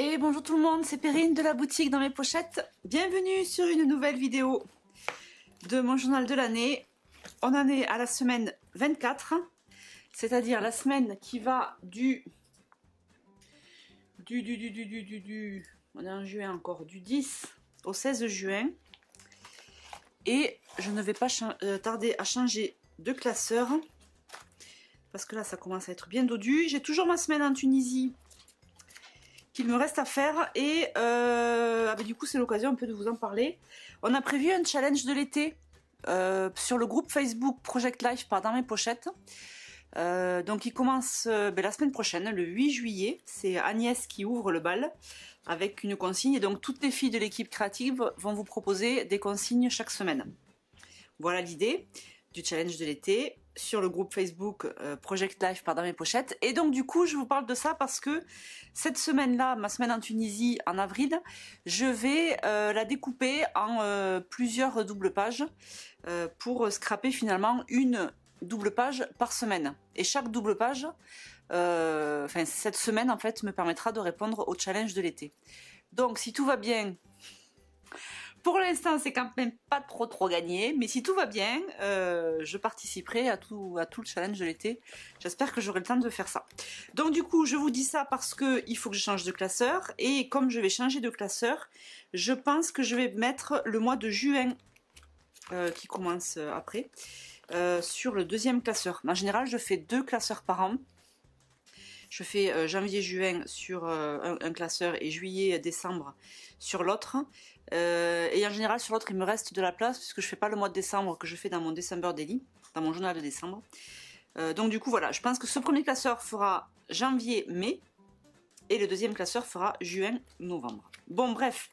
Et bonjour tout le monde, c'est Perrine de la boutique dans mes pochettes. Bienvenue sur une nouvelle vidéo de mon journal de l'année. On en est à la semaine 24, c'est-à-dire la semaine qui va on est en juin encore, du 10 au 16 juin. Et je ne vais pas tarder à changer de classeur parce que là ça commence à être bien dodu. J'ai toujours ma semaine en Tunisie qu'il me reste à faire et du coup c'est l'occasion un peu de vous en parler. On a prévu un challenge de l'été sur le groupe Facebook Project Life par Dans mes pochettes. Donc il commence la semaine prochaine, le 8 juillet. C'est Agnès qui ouvre le bal avec une consigne. Et donc toutes les filles de l'équipe créative vont vous proposer des consignes chaque semaine. Voilà l'idée du challenge de l'été sur le groupe Facebook Project Life par Dans mes pochettes. Et donc du coup je vous parle de ça parce que cette semaine-là, ma semaine en Tunisie en avril, je vais la découper en plusieurs doubles pages pour scraper finalement une double page par semaine. Et chaque double page, cette semaine en fait me permettra de répondre au challenge de l'été. Donc si tout va bien, pour l'instant c'est quand même pas trop gagné, mais si tout va bien, je participerai à tout le challenge de l'été. J'espère que j'aurai le temps de faire ça. Donc du coup je vous dis ça parce que il faut que je change de classeur, et comme je vais changer de classeur, je pense que je vais mettre le mois de juin qui commence après sur le deuxième classeur. En général je fais 2 classeurs par an. Je fais janvier-juin sur un classeur et juillet-décembre sur l'autre. Et en général sur l'autre il me reste de la place puisque je fais pas le mois de décembre que je fais dans mon December Daily, dans mon journal de décembre. Donc du coup voilà, je pense que ce premier classeur fera janvier-mai et le deuxième classeur fera juin-novembre. Bon bref,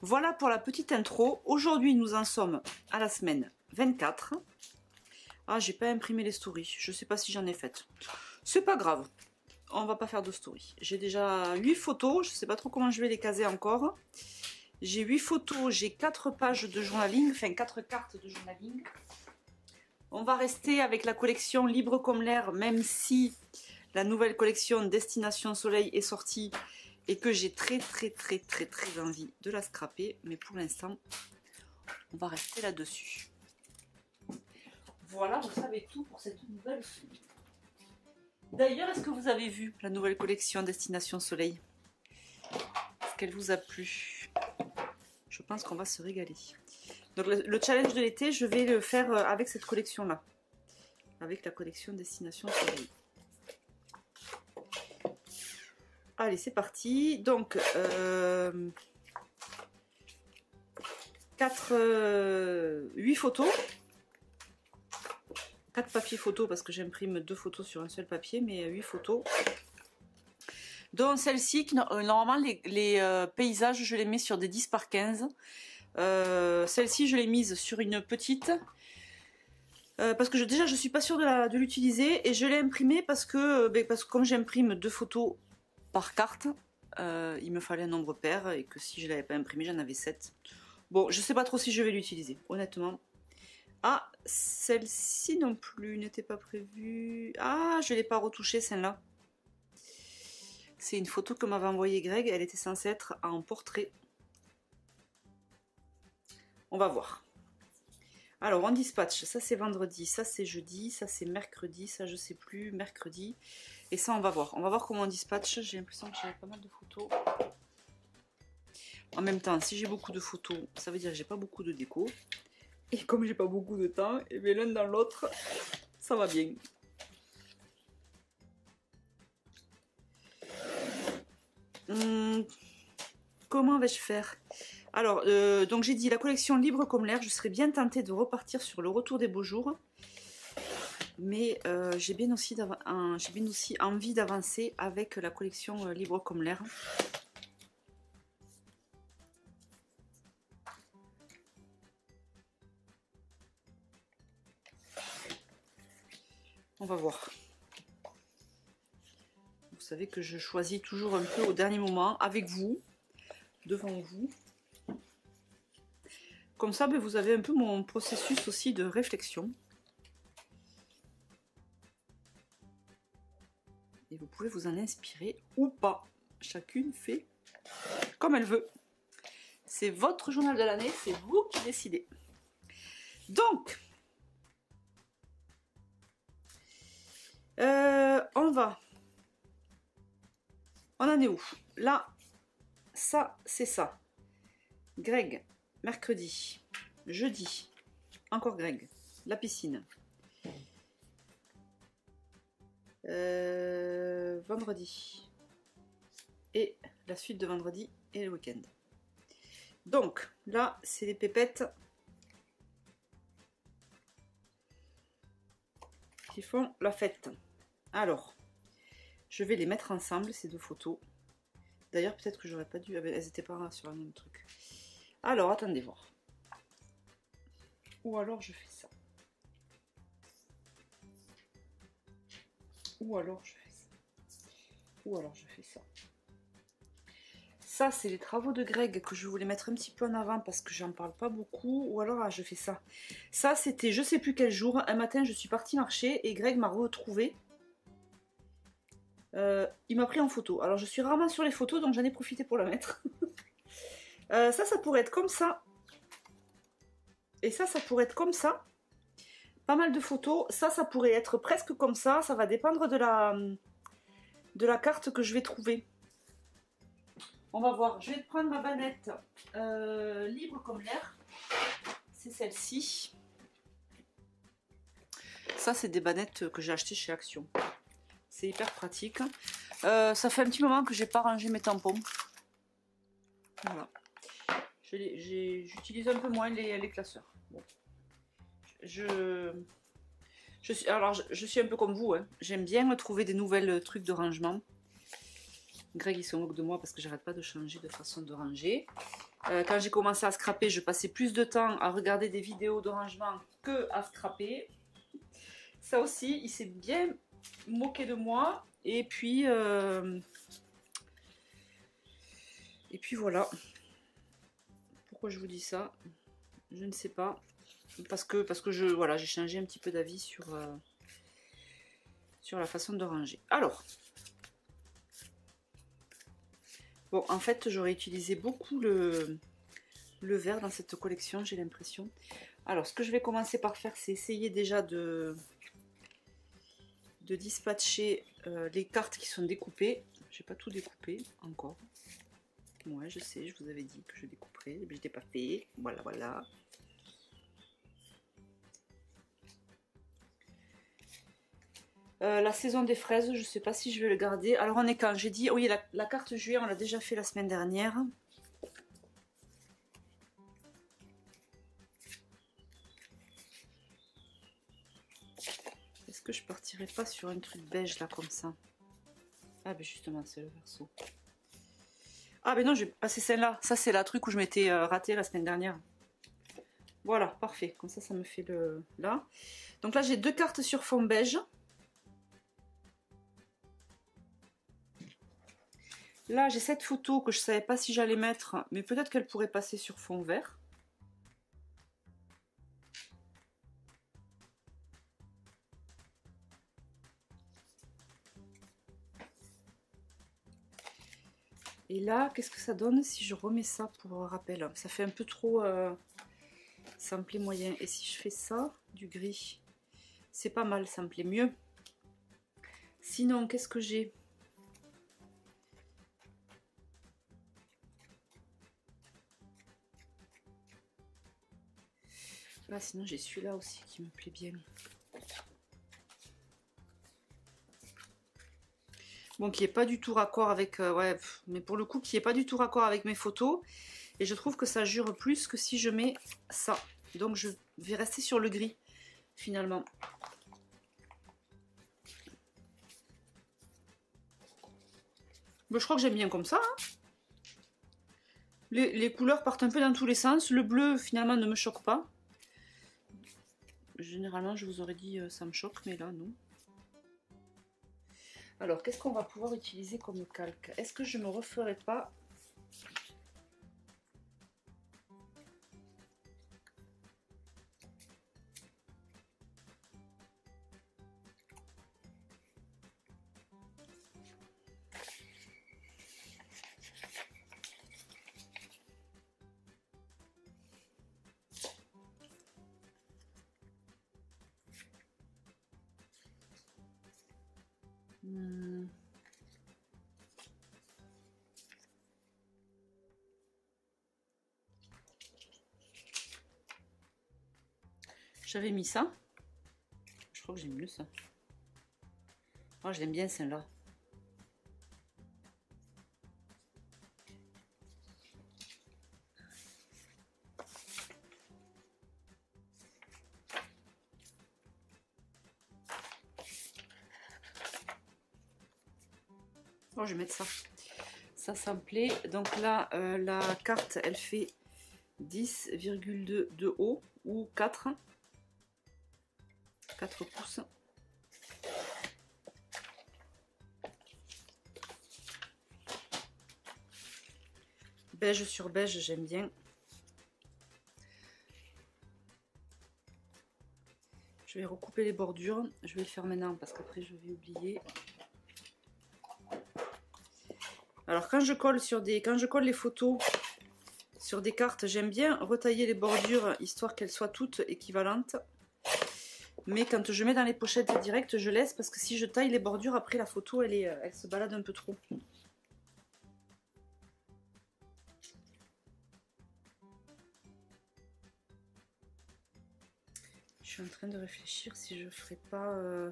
voilà pour la petite intro. Aujourd'hui nous en sommes à la semaine 24. Ah, j'ai pas imprimé les stories, je sais pas si j'en ai faites. C'est pas grave, on va pas faire de story. J'ai déjà 8 photos, je sais pas trop comment je vais les caser encore. J'ai 8 photos, j'ai 4 pages de journaling, enfin 4 cartes de journaling. On va rester avec la collection Libre comme l'air, même si la nouvelle collection Destination Soleil est sortie et que j'ai très envie de la scraper. Mais pour l'instant, on va rester là-dessus. Voilà, vous savez tout pour cette nouvelle semaine. D'ailleurs, est-ce que vous avez vu la nouvelle collection Destination Soleil? Est-ce qu'elle vous a plu? Je pense qu'on va se régaler. Donc le challenge de l'été, je vais le faire avec cette collection-là. Avec la collection Destination Soleil. Allez, c'est parti. Donc, 8 photos. 4 papiers photos parce que j'imprime 2 photos sur un seul papier, mais 8 photos. Dont celle-ci, normalement les paysages je les mets sur des 10 par 15. Celle-ci je l'ai mise sur une petite. Parce que déjà je suis pas sûre de l'utiliser, et je l'ai imprimée parce que comme j'imprime 2 photos par carte, il me fallait un nombre pair, et que si je l'avais pas imprimé j'en avais 7. Bon, je sais pas trop si je vais l'utiliser, honnêtement. Ah, celle-ci non plus n'était pas prévue. Ah, je l'ai pas retouchée celle-là. C'est une photo que m'avait envoyée Greg, elle était censée être en portrait. On va voir. Alors, on dispatch, ça c'est vendredi, ça c'est jeudi, ça c'est mercredi, ça je sais plus, mercredi. Et ça on va voir. On va voir comment on dispatch. J'ai l'impression que j'avais pas mal de photos. En même temps, si j'ai beaucoup de photos, ça veut dire que j'ai pas beaucoup de déco. Et comme j'ai pas beaucoup de temps, et bien l'un dans l'autre, ça va bien. Comment vais-je faire? Alors, donc j'ai dit la collection Libre comme l'air. Je serais bien tentée de repartir sur le retour des beaux jours. Mais j'ai bien aussi envie d'avancer avec la collection Libre comme l'air. On va voir. Vous savez que je choisis toujours un peu au dernier moment, avec vous, devant vous. Comme ça, vous avez un peu mon processus aussi de réflexion. Et vous pouvez vous en inspirer ou pas. Chacune fait comme elle veut. C'est votre journal de l'année, c'est vous qui décidez. Donc, on en est où? Là, ça, c'est ça. Greg, mercredi, jeudi, encore Greg, la piscine. Vendredi. Et la suite de vendredi et le week-end. Donc, là, c'est les pépettes qui font la fête. Alors, je vais les mettre ensemble, ces deux photos. D'ailleurs, peut-être que j'aurais pas dû... Elles n'étaient pas sur le même truc. Alors, attendez voir. Ou alors, je fais ça. Ou alors, je fais ça. Ou alors, je fais ça. Ça, c'est les travaux de Greg que je voulais mettre un petit peu en avant parce que j'en parle pas beaucoup. Ou alors, ah, je fais ça. Ça, c'était je sais plus quel jour. Un matin, je suis partie marcher et Greg m'a retrouvé. Il m'a pris en photo. Alors, je suis rarement sur les photos, donc j'en ai profité pour la mettre. Ça pourrait être comme ça. Et ça pourrait être comme ça. Pas mal de photos. Ça pourrait être presque comme ça. Ça va dépendre de la carte que je vais trouver. On va voir. Je vais prendre ma banette libre comme l'air. C'est celle-ci. Ça, c'est des bannettes que j'ai achetées chez Action. C'est hyper pratique. Ça fait un petit moment que j'ai pas rangé mes tampons. Voilà. J'utilise un peu moins les classeurs. Bon. Je suis un peu comme vous. Hein. J'aime bien trouver des nouvelles trucs de rangement. Greg, il se moque de moi parce que j'arrête pas de changer de façon de ranger. Quand j'ai commencé à scraper, je passais plus de temps à regarder des vidéos de rangement que à scraper. Ça aussi, il s'est bien moqué de moi. Et puis voilà. Pourquoi je vous dis ça? Je ne sais pas. Parce que voilà, j'ai changé un petit peu d'avis sur la façon de ranger. Alors, bon, en fait, j'aurais utilisé beaucoup le vert dans cette collection, j'ai l'impression. Alors, ce que je vais commencer par faire, c'est essayer déjà de dispatcher les cartes qui sont découpées. J'ai pas tout découpé encore. Ouais, je sais, je vous avais dit que je découperais, mais je l'ai pas fait. Voilà, voilà. La saison des fraises, je sais pas si je vais le garder. Alors on est quand? J'ai dit, oui, la carte juillet, on l'a déjà fait la semaine dernière. Est-ce que je partirais pas sur un truc beige là comme ça? Ah ben justement, c'est le verso. Ah ben non, je vais passer celle-là. Ça c'est la truc où je m'étais ratée la semaine dernière. Voilà, parfait. Comme ça me fait le... là. Donc là, j'ai deux cartes sur fond beige. Là, j'ai cette photo que je savais pas si j'allais mettre, mais peut-être qu'elle pourrait passer sur fond vert. Et là, qu'est-ce que ça donne si je remets ça pour rappel? Ça fait un peu trop ça me plaît moyen. Et si je fais ça, du gris, c'est pas mal, ça me plaît mieux. Sinon, qu'est-ce que j'ai? Là, sinon, j'ai celui-là aussi qui me plaît bien. Bon, qui est pas du tout raccord avec... ouais, mais pour le coup, qui est pas du tout raccord avec mes photos. Et je trouve que ça jure plus que si je mets ça. Donc, je vais rester sur le gris, finalement. Bon, je crois que j'aime bien comme ça. Hein. Les couleurs partent un peu dans tous les sens. Le bleu, finalement, ne me choque pas. Généralement, je vous aurais dit ça me choque, mais là, non. Alors, qu'est-ce qu'on va pouvoir utiliser comme calque? Est-ce que je me referai pas J'avais mis ça. Je crois que j'aime mieux ça. Moi, je l'aime bien celle-là. Oh, je vais mettre ça. Ça me plaît. Donc là, la carte, elle fait 10,2 de haut ou 4 pouces. Beige sur beige, j'aime bien. Je vais recouper les bordures. Je vais le faire maintenant parce qu'après je vais oublier. Alors quand je colle les photos sur des cartes, j'aime bien retailler les bordures histoire qu'elles soient toutes équivalentes. Mais quand je mets dans les pochettes directes, je laisse parce que si je taille les bordures, après la photo elle se balade un peu trop. Je suis en train de réfléchir si je ferais pas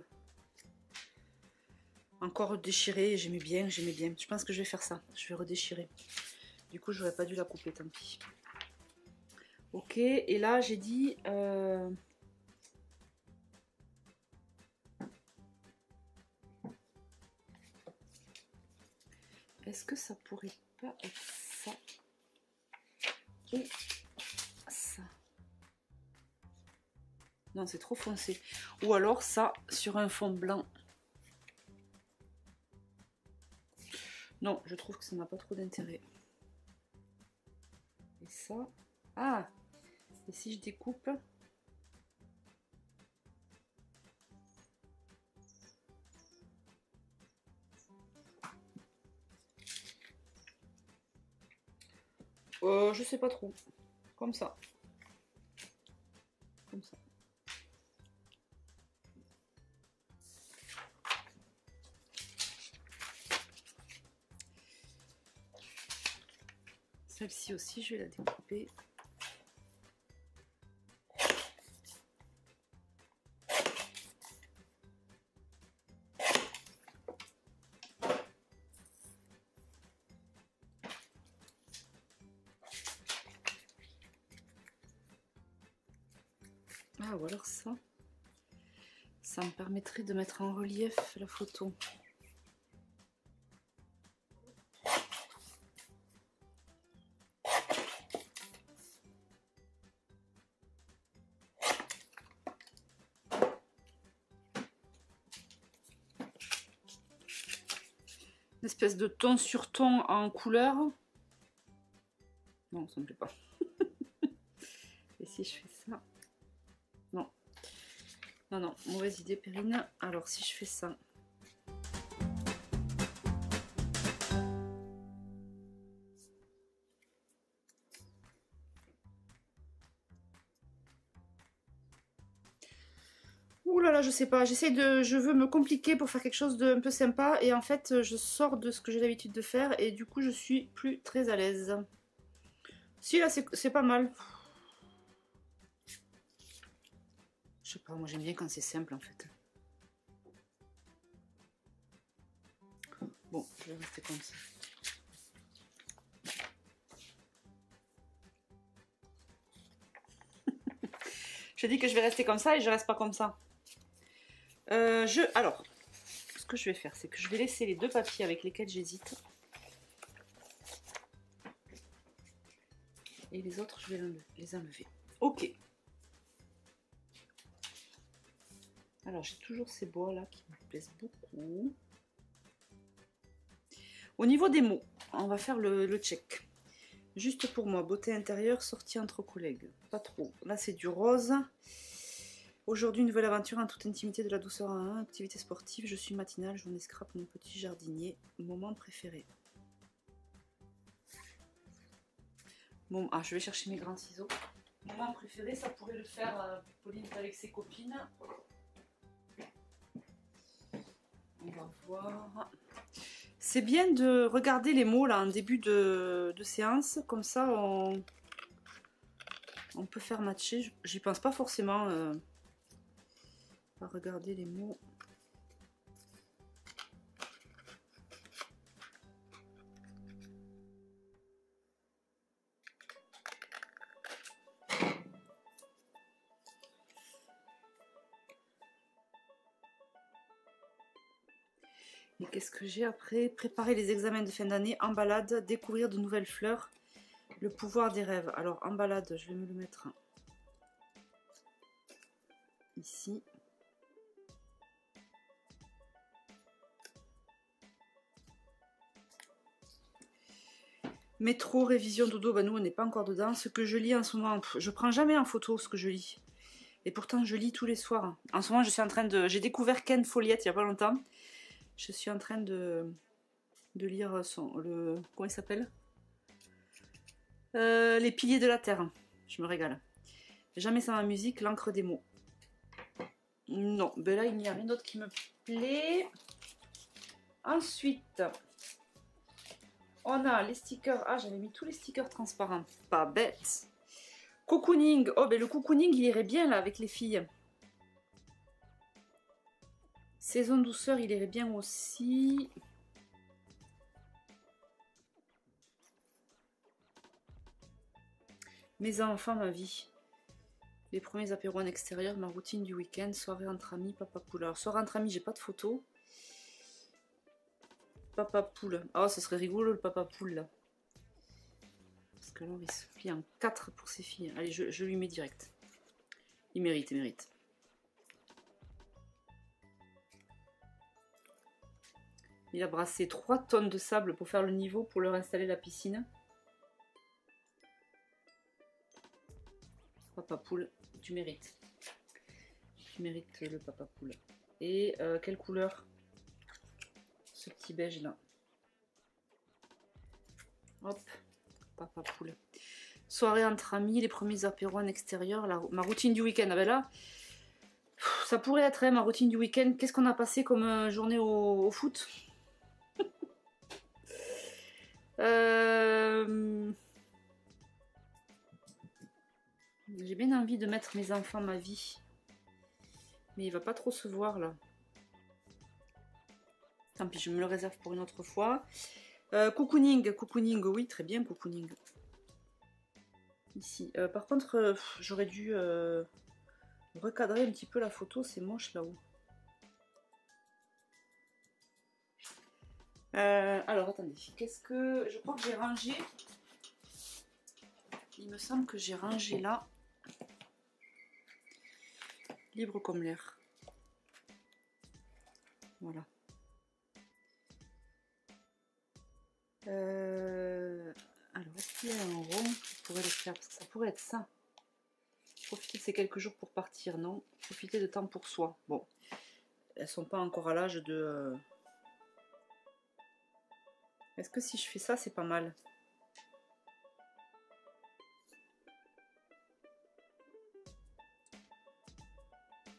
encore déchirer. J'aimais bien. Je pense que je vais faire ça. Je vais redéchirer. Du coup, j'aurais pas dû la couper, tant pis. Ok, et là j'ai dit est-ce que ça pourrait pas être ça ou ça? Non, c'est trop foncé. Ou alors ça sur un fond blanc. Non, je trouve que ça n'a pas trop d'intérêt. Et ça... Ah! Et si je découpe... je sais pas trop. Comme ça. Comme ça. Celle-ci aussi, je vais la découper. Ah, ou alors ça. Ça me permettrait de mettre en relief la photo. Une espèce de ton sur ton en couleur. Non, ça me plaît pas. Et si je fais ça? Non. Non, non, mauvaise idée, Perrine. Alors, si je fais ça... Ouh là là, je sais pas, je veux me compliquer pour faire quelque chose d'un peu sympa et en fait je sors de ce que j'ai l'habitude de faire et du coup je suis plus très à l'aise. Si là c'est pas mal. Je sais pas, moi j'aime bien quand c'est simple en fait. Bon, je vais rester comme ça. Je dis que je vais rester comme ça et je reste pas comme ça. Alors, ce que je vais faire, c'est que je vais laisser les deux papiers avec lesquels j'hésite. Et les autres, je vais les enlever. Ok. Alors, j'ai toujours ces bois là qui me plaisent beaucoup. Au niveau des mots, on va faire le check. Juste pour moi, beauté intérieure, sortie entre collègues. Pas trop. Là, c'est du rose. Aujourd'hui, une nouvelle aventure en toute intimité, de la douceur à un. Activité sportive, je suis matinale, journée scrap, mon petit jardinier. Moment préféré. Bon, je vais chercher mes grands ciseaux. Moment préféré, ça pourrait le faire Pauline avec ses copines. On va voir. C'est bien de regarder les mots là en début de séance, comme ça on peut faire matcher. J'y pense pas forcément à regarder les mots. Et qu'est-ce que j'ai après? Préparer les examens de fin d'année, en balade, découvrir de nouvelles fleurs, le pouvoir des rêves. Alors en balade, je vais me le mettre ici. Métro, révision, dodo, bah nous on n'est pas encore dedans. Ce que je lis en ce moment, je prends jamais en photo ce que je lis. Et pourtant je lis tous les soirs. En ce moment je suis en train de... J'ai découvert Ken Follett il n'y a pas longtemps. Je suis en train de lire le... Comment il s'appelle? Les piliers de la terre. Je me régale. Jamais sans la musique, l'encre des mots. Non, ben là il n'y a rien d'autre qui me plaît. Ensuite, on a les stickers. Ah, j'avais mis tous les stickers transparents. Pas bête. Cocooning. Oh, ben le cocooning, il irait bien là avec les filles. Saison douceur, il irait bien aussi. Mes enfants, ma vie. Les premiers apéros en extérieur, ma routine du week-end, soirée entre amis, papa poule. Alors, soirée entre amis, j'ai pas de photo. Papa poule. Oh, ce serait rigolo le papa poule là. Parce que là, il se plie en 4 pour ses filles. Allez, je lui mets direct. Il mérite, il mérite. Il a brassé 3 tonnes de sable pour faire le niveau, pour leur installer la piscine. Papa poule, tu mérites. Tu mérites le papa poule. Et quelle couleur? Ce petit beige là. Hop, papa poule. Soirée entre amis, les premiers apéros en extérieur, ma routine du week-end. Ah ben là, ça pourrait être ma routine du week-end. Qu'est-ce qu'on a passé comme journée au foot? J'ai bien envie de mettre mes enfants ma vie. Mais il va pas trop se voir là. Tant pis, je me le réserve pour une autre fois. Cocooning, cocooning, oui, très bien, cocooning. Ici. Par contre, j'aurais dû recadrer un petit peu la photo, c'est moche là-haut. Alors, attendez, qu'est-ce que... Je crois que j'ai rangé... Il me semble que j'ai rangé là. Libre comme l'air. Voilà. Alors, est-ce qu'il y a un rond qui pourrait le faire? Parce que ça pourrait être ça. Profiter de ces quelques jours pour partir, non? Profiter de temps pour soi. Bon, elles sont pas encore à l'âge de... Est-ce que si je fais ça, c'est pas mal?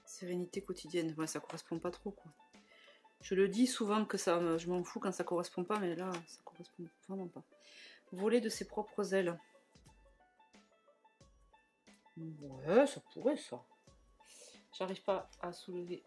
Sérénité quotidienne. Ouais, ça correspond pas trop, quoi. Je le dis souvent que ça, je m'en fous quand ça correspond pas, mais là, ça correspond vraiment pas. Voler de ses propres ailes. Ouais, ça pourrait, ça. J'arrive pas à soulever.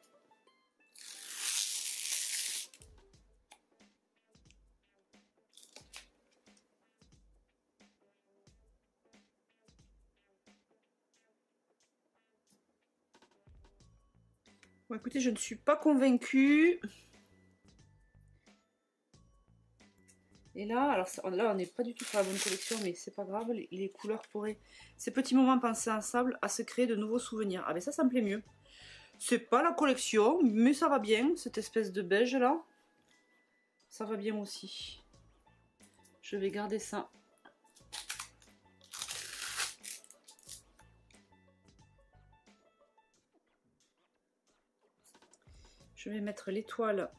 Bon, écoutez, je ne suis pas convaincue. Et là, alors là, on n'est pas du tout sur la bonne collection, mais c'est pas grave, les couleurs pourraient... Ces petits moments pensés ensemble à se créer de nouveaux souvenirs. Ah ben ça me plaît mieux. C'est pas la collection, mais ça va bien, cette espèce de beige là. Ça va bien aussi. Je vais garder ça. Je vais mettre l'étoile.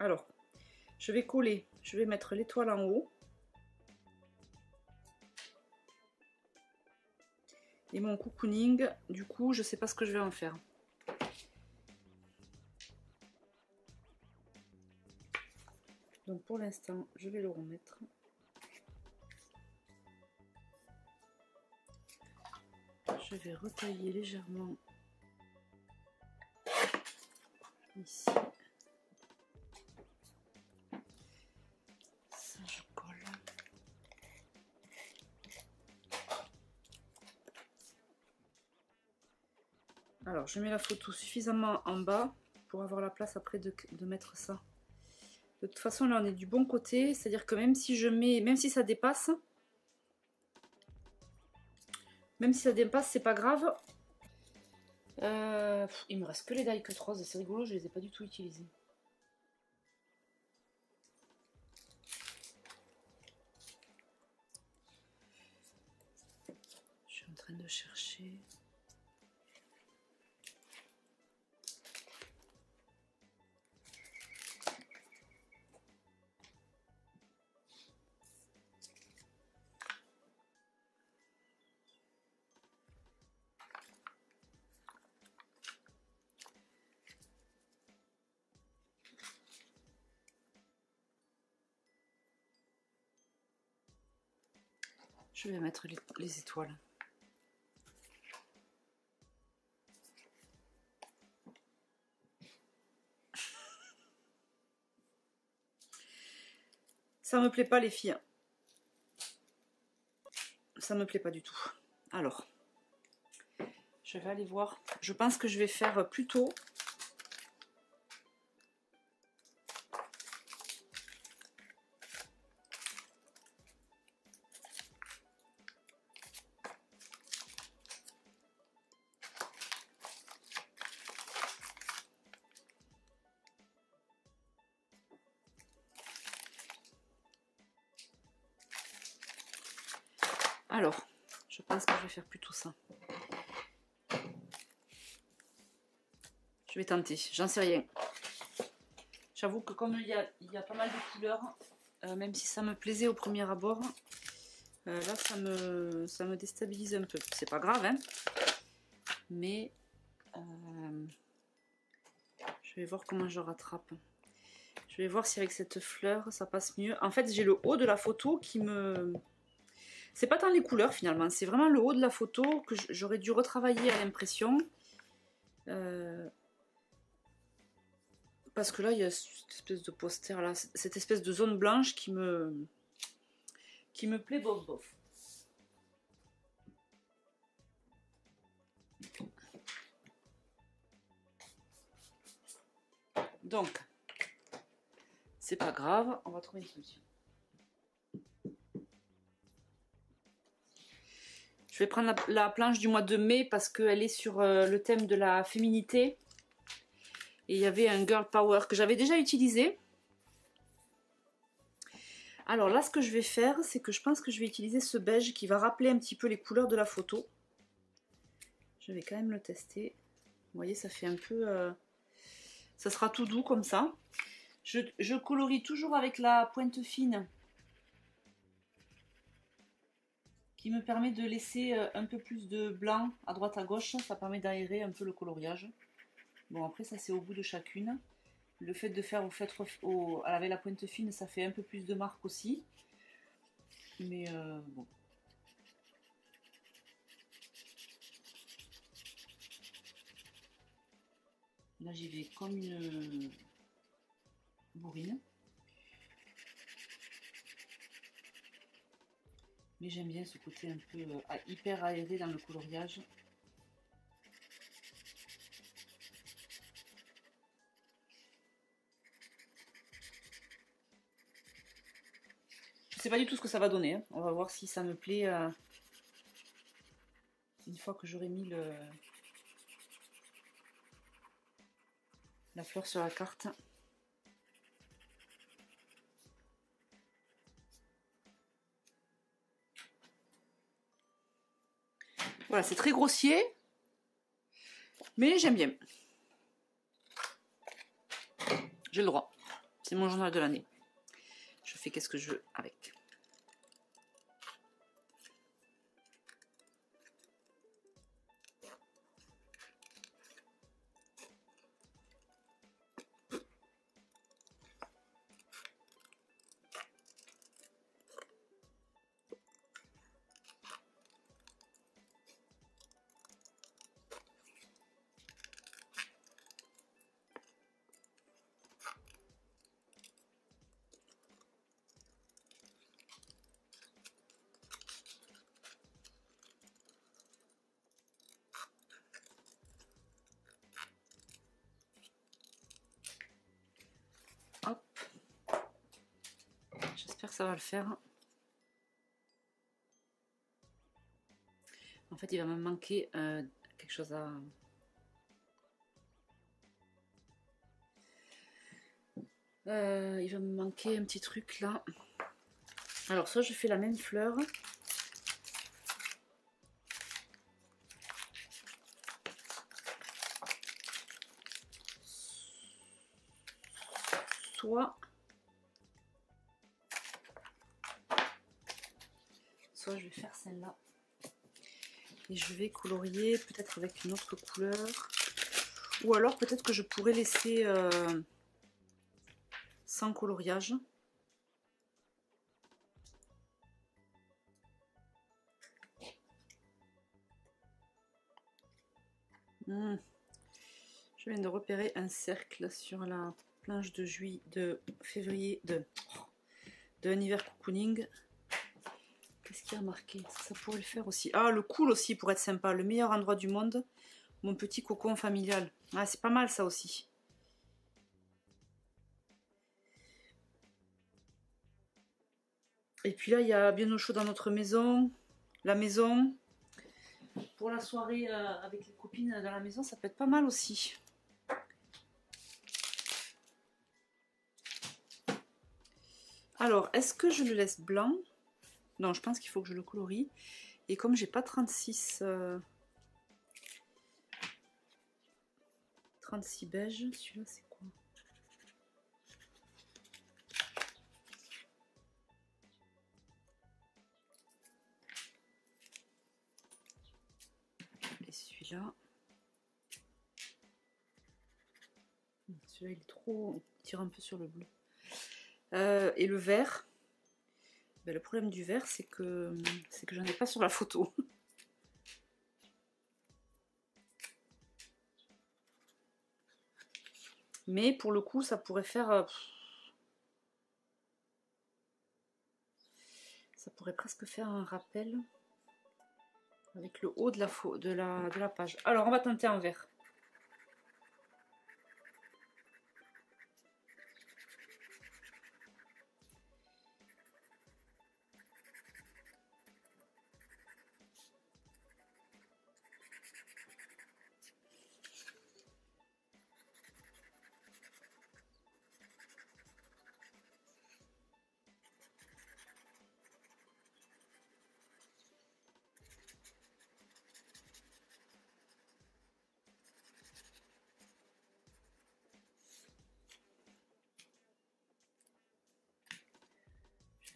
Alors, je vais coller. Je vais mettre l'étoile en haut. Et mon cocooning, du coup, je sais pas ce que je vais en faire. Donc pour l'instant, je vais le remettre. Je vais retailler légèrement ici. Ça, je colle. Alors, je mets la photo suffisamment en bas pour avoir la place après de mettre ça. De toute façon, là, on est du bon côté. C'est-à-dire que même si je mets, même si ça dépasse, c'est pas grave. Il me reste que les die cut roses. C'est rigolo, je les ai pas du tout utilisés. Je suis en train de chercher. Je vais mettre les étoiles. Ça me plaît pas les filles. Ça me plaît pas du tout. Alors, je vais aller voir. Je pense que je vais faire plutôt. Alors, je pense que je vais faire plutôt ça. Je vais tenter, j'en sais rien. J'avoue que comme il y a pas mal de couleurs, même si ça me plaisait au premier abord, là ça me déstabilise un peu. C'est pas grave, hein, mais je vais voir comment je rattrape. Je vais voir si avec cette fleur ça passe mieux. En fait, j'ai le haut de la photo qui me... C'est pas tant les couleurs finalement, c'est vraiment le haut de la photo que j'aurais dû retravailler à l'impression. Parce que là, il y a cette espèce de poster là, cette espèce de zone blanche qui me plaît bof bof. Donc, c'est pas grave, on va trouver une solution. Je vais prendre la planche du mois de mai parce qu'elle est sur le thème de la féminité. Et il y avait un Girl Power que j'avais déjà utilisé. Alors là, ce que je vais faire, c'est que je pense que je vais utiliser ce beige qui va rappeler un petit peu les couleurs de la photo. Je vais quand même le tester. Vous voyez, ça fait un peu... ça sera tout doux comme ça. Je colorie toujours avec la pointe fine qui me permet de laisser un peu plus de blanc à droite à gauche. Ça permet d'aérer un peu le coloriage. Bon, après, ça c'est au bout de chacune. Le fait de faire avec la pointe fine, ça fait un peu plus de marque aussi. Mais bon. Là, j'y vais comme une bourrine. Mais j'aime bien ce côté un peu hyper aéré dans le coloriage. Je sais pas du tout ce que ça va donner. Hein. On va voir si ça me plaît une fois que j'aurai mis la fleur sur la carte. Voilà, c'est très grossier, mais j'aime bien. J'ai le droit. C'est mon journal de l'année. Je fais qu'est-ce que je veux avec. ça va le faire. En fait, il va me manquer quelque chose à... il va me manquer un petit truc là. Alors, soit je fais la même fleur. Soit je vais faire celle-là. Et je vais colorier peut-être avec une autre couleur. Ou alors peut-être que je pourrais laisser sans coloriage. Je viens de repérer un cercle sur la planche de février de un hiver cocooning. Qu'est-ce qu'il y a marqué? Ça pourrait le faire aussi. Ah, le cool aussi pour être sympa. Le meilleur endroit du monde. Mon petit cocon familial. Ah, c'est pas mal ça aussi. Et puis là, il y a bien au chaud dans notre maison. La maison. Pour la soirée avec les copines dans la maison, ça peut être pas mal aussi. Alors, est-ce que je le laisse blanc? Non, je pense qu'il faut que je le colorie. Et comme j'ai pas 36 beige, celui-là c'est quoi? Et celui-là. Celui-là il est trop... Il tire un peu sur le bleu. Et le vert. Ben, le problème du vert, c'est que j'en ai pas sur la photo. Mais pour le coup, ça pourrait faire... ça pourrait presque faire un rappel avec le haut de la page. Alors, on va tenter un vert.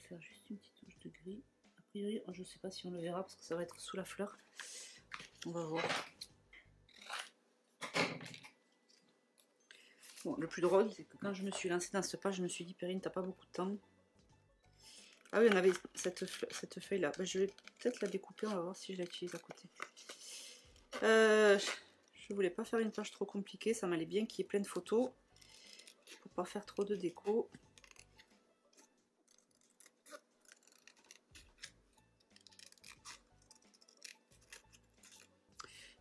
Faire juste une petite touche de gris. A priori, je ne sais pas si on le verra parce que ça va être sous la fleur. On va voir. Bon, le plus drôle, c'est que quand je me suis lancée dans ce pas, je me suis dit, Perrine, t'as pas beaucoup de temps. Ah oui, on avait cette feuille-là. Ben, je vais peut-être la découper, on va voir si je l'utilise à côté. Je voulais pas faire une page trop compliquée, ça m'allait bien qu'il y ait plein de photos. Pour pas faire trop de déco.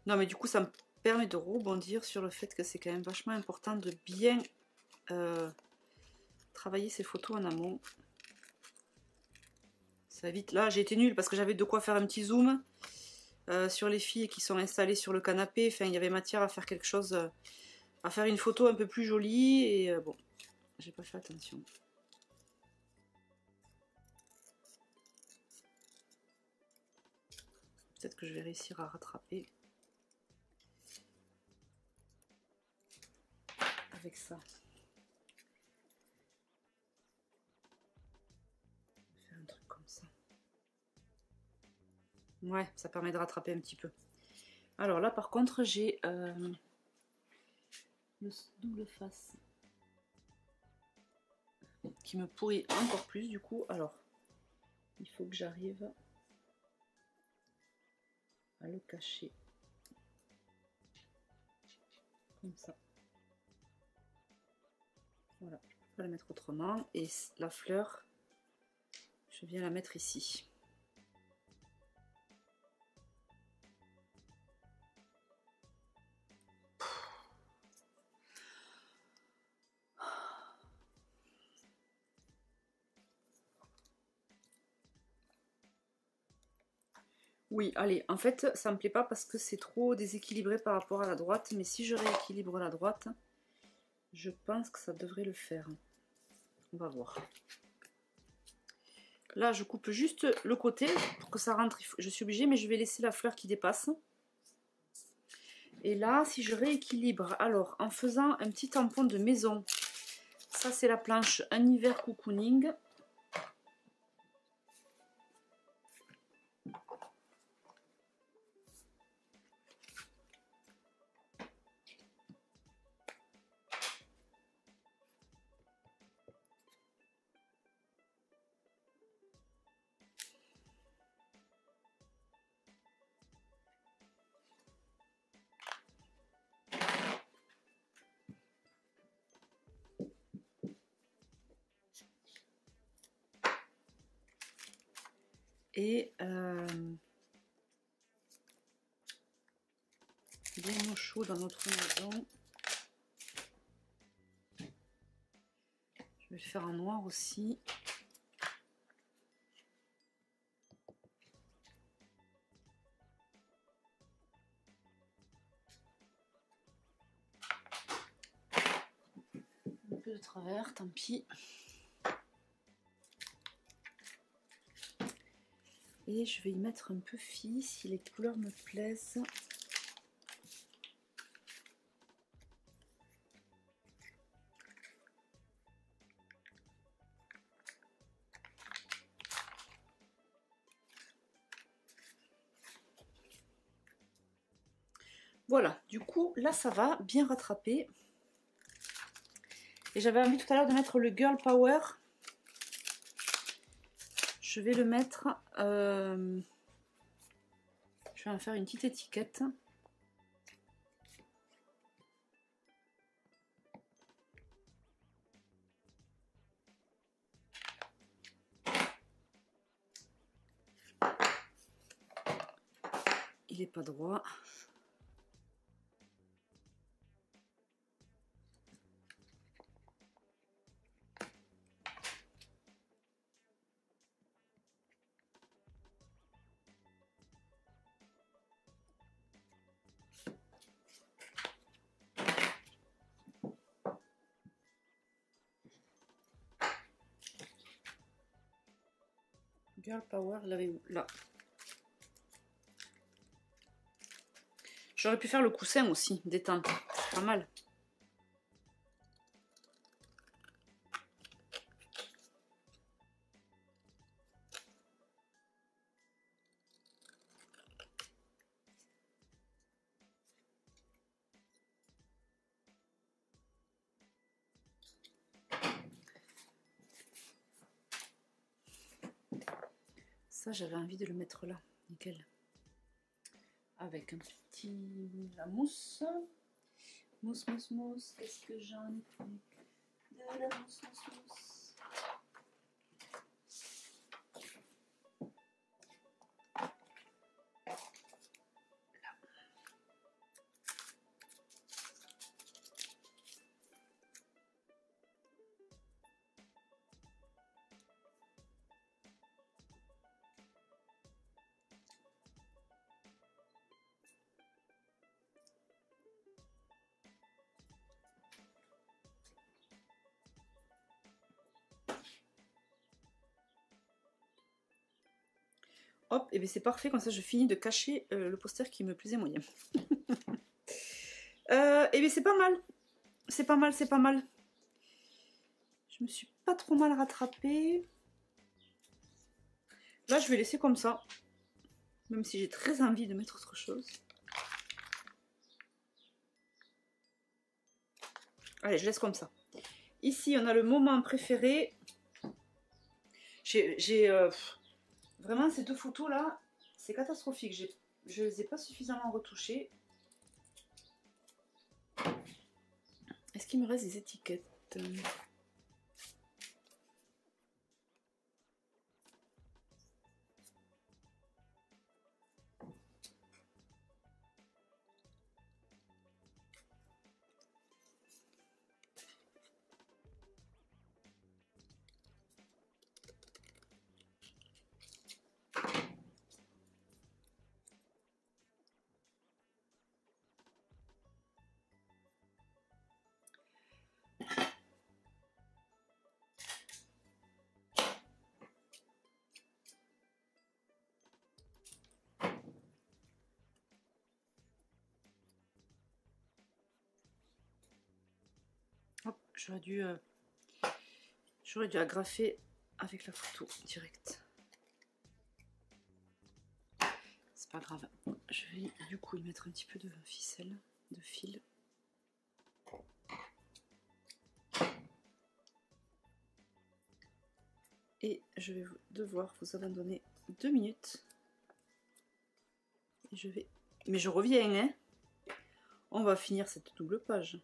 Non mais du coup ça me permet de rebondir sur le fait que c'est quand même vachement important de bien travailler ces photos en amont. Ça évite, là j'ai été nulle parce que j'avais de quoi faire un petit zoom sur les filles qui sont installées sur le canapé. Enfin il y avait matière à faire quelque chose, à faire une photo un peu plus jolie et bon, j'ai pas fait attention. Peut-être que je vais réussir à rattraper. Avec ça. Faire un truc comme ça. Ouais, ça permet de rattraper un petit peu. Alors là, par contre, j'ai le double face qui me pourrit encore plus du coup. Alors, il faut que j'arrive à le cacher. Comme ça. Voilà, je peux pas la mettre autrement. Et la fleur, je viens la mettre ici. Oui, allez, en fait, ça me plaît pas parce que c'est trop déséquilibré par rapport à la droite. Mais si je rééquilibre la droite, je pense que ça devrait le faire. On va voir. Là, je coupe juste le côté pour que ça rentre. Je suis obligée, mais je vais laisser la fleur qui dépasse. Et là, si je rééquilibre, alors, en faisant un petit tampon de maison, ça, c'est la planche Un hiver cocooning. Et bien au chaud dans notre maison. Je vais le faire en noir aussi. Un peu de travers, tant pis. Et je vais y mettre un peu fille si les couleurs me plaisent. Voilà, du coup, là ça va, bien rattrapé. Et j'avais envie tout à l'heure de mettre le Girl Power. Je vais le mettre... je vais en faire une petite étiquette. Il n'est pas droit. Girl Power, l'avez où? Là. J'aurais pu faire le coussin aussi, détente. C'est pas mal. Ça, j'avais envie de le mettre là. Nickel. Avec un petit... la mousse. Mousse, mousse, mousse. Qu'est-ce que j'en ai fait? De la mousse, mousse, mousse. Hop, et bien c'est parfait, comme ça je finis de cacher le poster qui me plaisait moyen. Et bien c'est pas mal. C'est pas mal, c'est pas mal. Je me suis pas trop mal rattrapée. Là, je vais laisser comme ça. Même si j'ai très envie de mettre autre chose. Allez, je laisse comme ça. Ici, on a le moment préféré. Vraiment, ces deux photos-là, c'est catastrophique. Je les ai pas suffisamment retouchées. Est-ce qu'il me reste des étiquettes? J'aurais dû agrafer avec la photo direct. C'est pas grave. Je vais du coup y mettre un petit peu de ficelle, de fil. Et je vais devoir vous abandonner 2 minutes. Et je vais... Mais je reviens, hein. On va finir cette double page.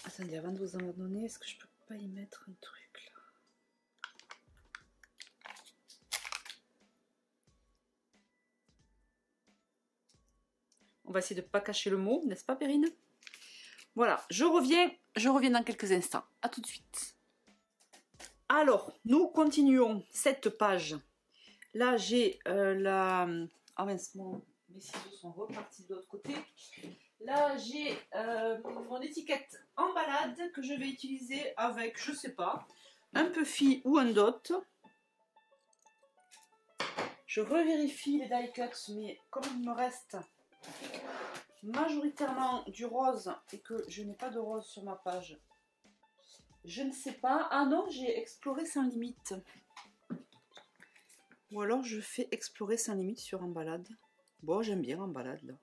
Attendez, avant de vous abandonner, est-ce que je peux pas y mettre un truc là? On va essayer de ne pas cacher le mot, n'est-ce pas, Perrine? Voilà, je reviens dans quelques instants. À tout de suite. Alors, nous continuons cette page. Là, j'ai la... Ah mince, mes ciseaux sont repartis de l'autre côté. Là, j'ai mon étiquette en balade que je vais utiliser avec, je sais pas, un puffy ou un dot. Je revérifie les die cuts, mais comme il me reste majoritairement du rose et que je n'ai pas de rose sur ma page, je ne sais pas. Ah non, j'ai exploré sans limite. Ou alors je fais explorer sans limite sur en balade. Bon, j'aime bien en balade là.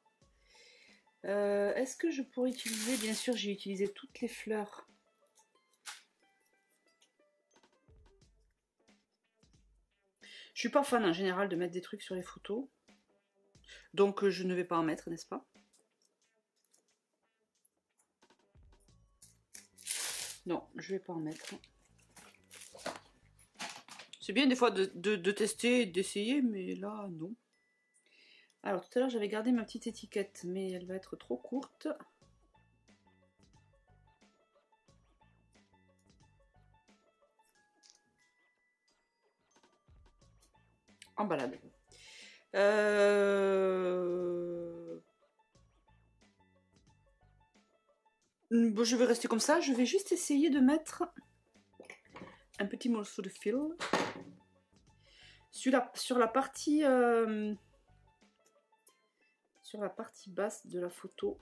Est-ce que je pourrais utiliser, bien sûr j'ai utilisé toutes les fleurs. Je suis pas fan en général de mettre des trucs sur les photos. Donc je ne vais pas en mettre, n'est-ce pas? Non, je vais pas en mettre. C'est bien des fois de tester, d'essayer, mais là, non. Alors, tout à l'heure, j'avais gardé ma petite étiquette, mais elle va être trop courte. En balade. Bon, je vais rester comme ça. Je vais juste essayer de mettre un petit morceau de fil sur la partie basse de la photo.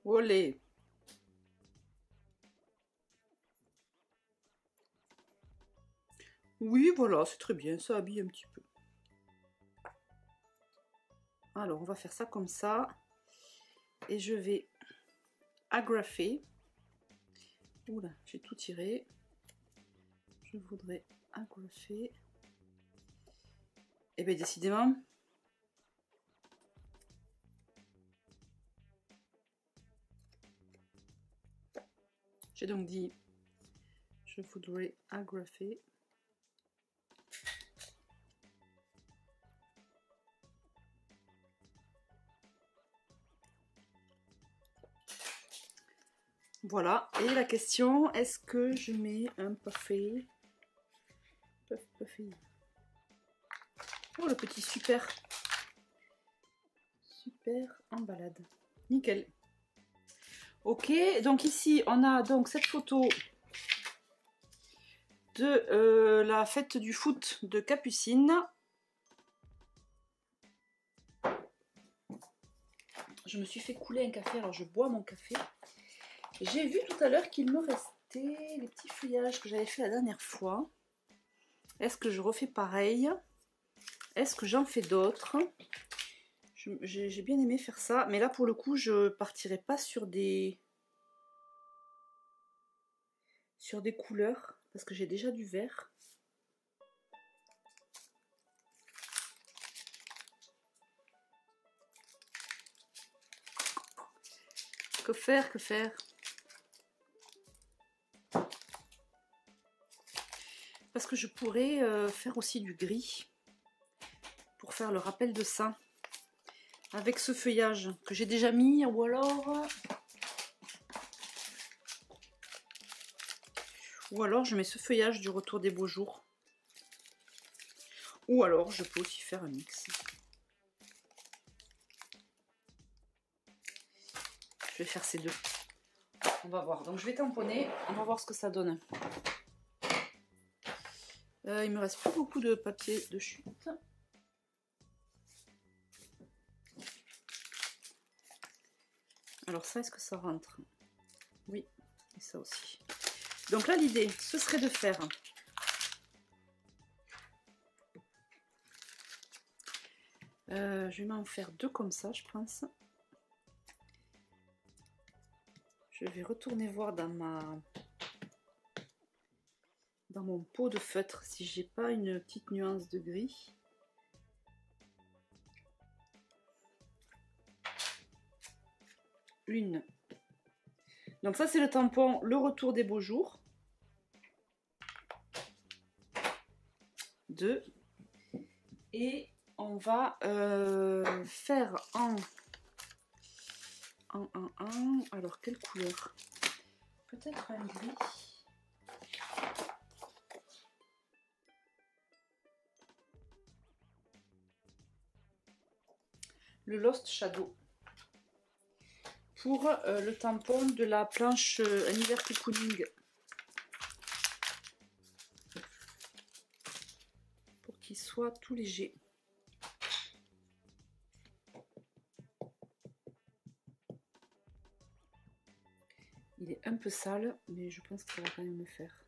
Olé! Oui, voilà, c'est très bien, ça habille un petit peu. Alors, on va faire ça comme ça. Et je vais agrafer. Oula, j'ai tout tiré. Je voudrais agrafer. Et bien, décidément. J'ai donc dit, je voudrais agrafer. Voilà, et la question, est-ce que je mets un puffy? Oh, le petit super en balade. Nickel. Ok, donc ici, on a donc cette photo de la fête du foot de Capucine. Je me suis fait couler un café, alors je bois mon café. J'ai vu tout à l'heure qu'il me restait les petits feuillages que j'avais fait la dernière fois. Est-ce que je refais pareil? Est-ce que j'en fais d'autres? J'ai bien aimé faire ça, mais là pour le coup je partirai pas sur des couleurs parce que j'ai déjà du vert. Que faire, que faire? Parce que je pourrais faire aussi du gris pour faire le rappel de ça avec ce feuillage que j'ai déjà mis, ou alors je mets ce feuillage du retour des beaux jours, ou alors je peux aussi faire un mix. Je vais faire ces deux. On va voir. Donc je vais tamponner. On va voir ce que ça donne. Il me reste plus beaucoup de papier de chute. Alors ça, est-ce que ça rentre? Oui, et ça aussi. Donc là, l'idée, ce serait de faire je vais m'en faire 2 comme ça, je pense. Je vais retourner voir dans mon pot de feutre si j'ai pas une petite nuance de gris. Une. Donc ça, c'est le tampon Le Retour des Beaux Jours. 2. Et on va faire alors quelle couleur? Peut-être un gris. Le Lost Shadow pour le tampon de la planche Hiver Cocooning, pour qu'il soit tout léger. Il est un peu sale, mais je pense que ça va quand même le faire.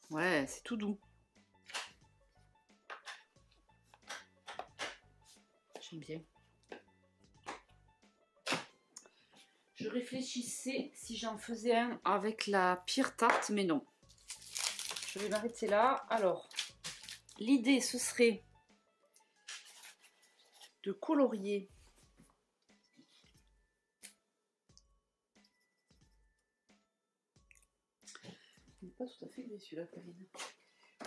Ouais, c'est tout doux. J'aime bien. Je réfléchissais si j'en faisais un avec la Pire Tarte, mais non. Je vais m'arrêter là. Alors, l'idée, ce serait de colorier il n'est pas tout à fait gris celui-là, Karine.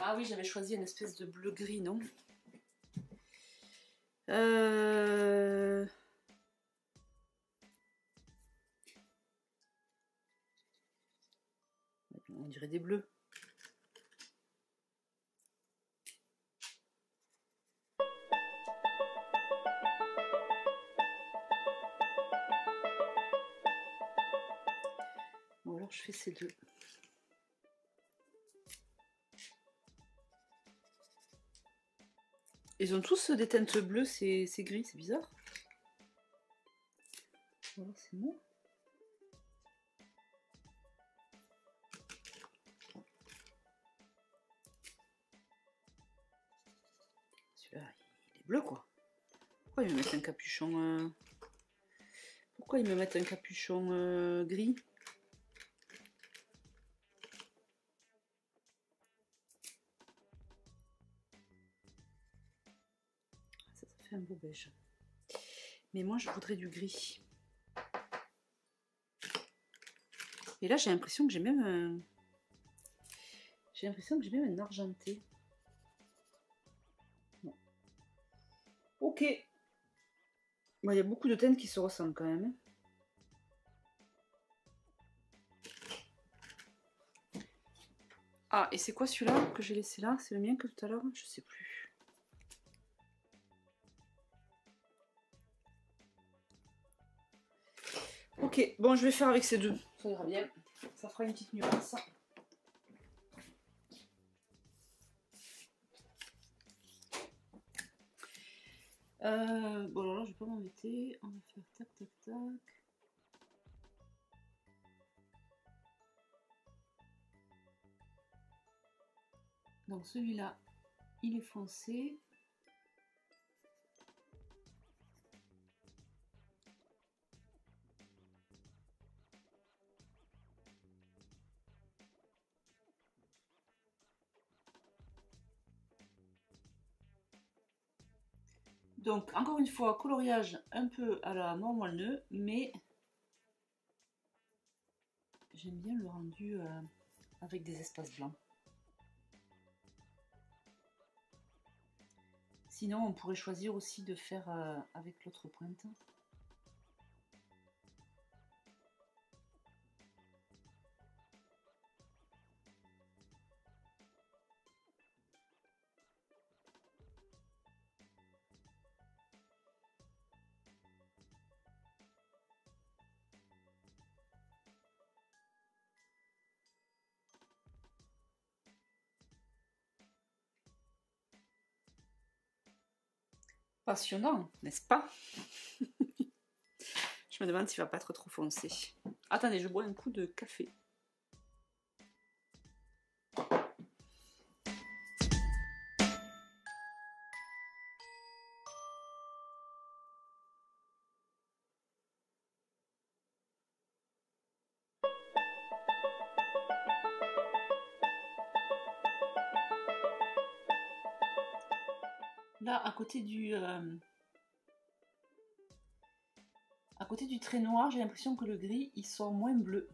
Ah oui, j'avais choisi une espèce de bleu gris, non? On dirait des bleus. Bon, alors je fais ces 2. Ils ont tous des teintes bleues, c'est gris, c'est bizarre. Alors c'est moi. Celui-là, il est bleu quoi. Pourquoi ils me mettent un capuchon Pourquoi ils me mettent un capuchon gris? Ça fait un beau beige. Mais moi je voudrais du gris. Et là j'ai l'impression que j'ai même un... J'ai l'impression que j'ai même un argenté. Non. Ok. Bon, il y a beaucoup de teintes qui se ressemblent quand même. Ah, et c'est quoi celui-là que j'ai laissé là? C'est le mien que tout à l'heure? Je sais plus. Ok, bon, je vais faire avec ces 2. Ça ira bien. Ça fera une petite nuance. Bon, alors là, je vais pas m'embêter. On va faire tac, tac, tac. Donc celui-là, il est foncé. Donc, encore une fois, coloriage un peu à la mort moelle, mais j'aime bien le rendu avec des espaces blancs. Sinon, on pourrait choisir aussi de faire avec l'autre pointe. Passionnant, n'est-ce pas? Je me demande s'il va pas être trop foncé. Attendez, je bois un coup de café. Là, à côté du trait noir, j'ai l'impression que le gris, il sort moins bleu.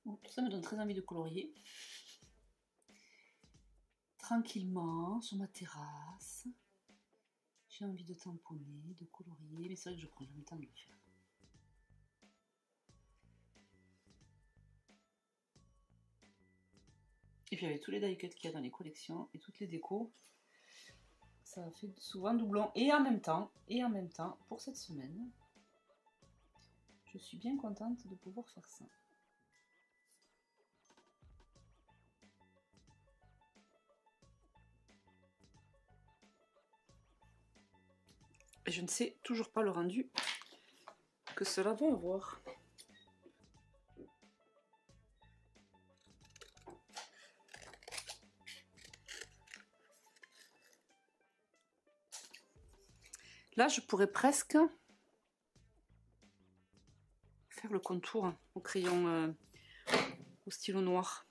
Bon, tout ça me donne très envie de colorier. Tranquillement, sur ma terrasse. J'ai envie de tamponner, de colorier, mais c'est vrai que je prends jamais le temps de le faire. Et puis avec tous les die cuts qu'il y a dans les collections et toutes les décos, ça fait souvent doublon. Et en même temps, pour cette semaine, je suis bien contente de pouvoir faire ça. Et je ne sais toujours pas le rendu que cela va avoir. Là, je pourrais presque faire le contour au crayon, au stylo noir.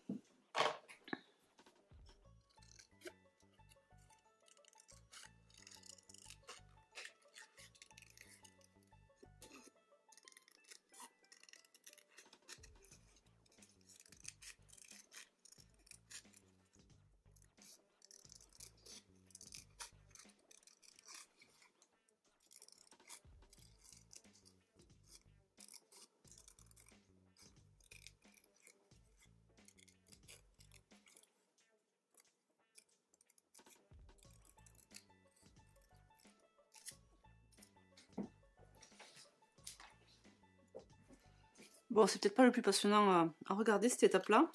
Bon, c'est peut-être pas le plus passionnant à regarder cette étape-là.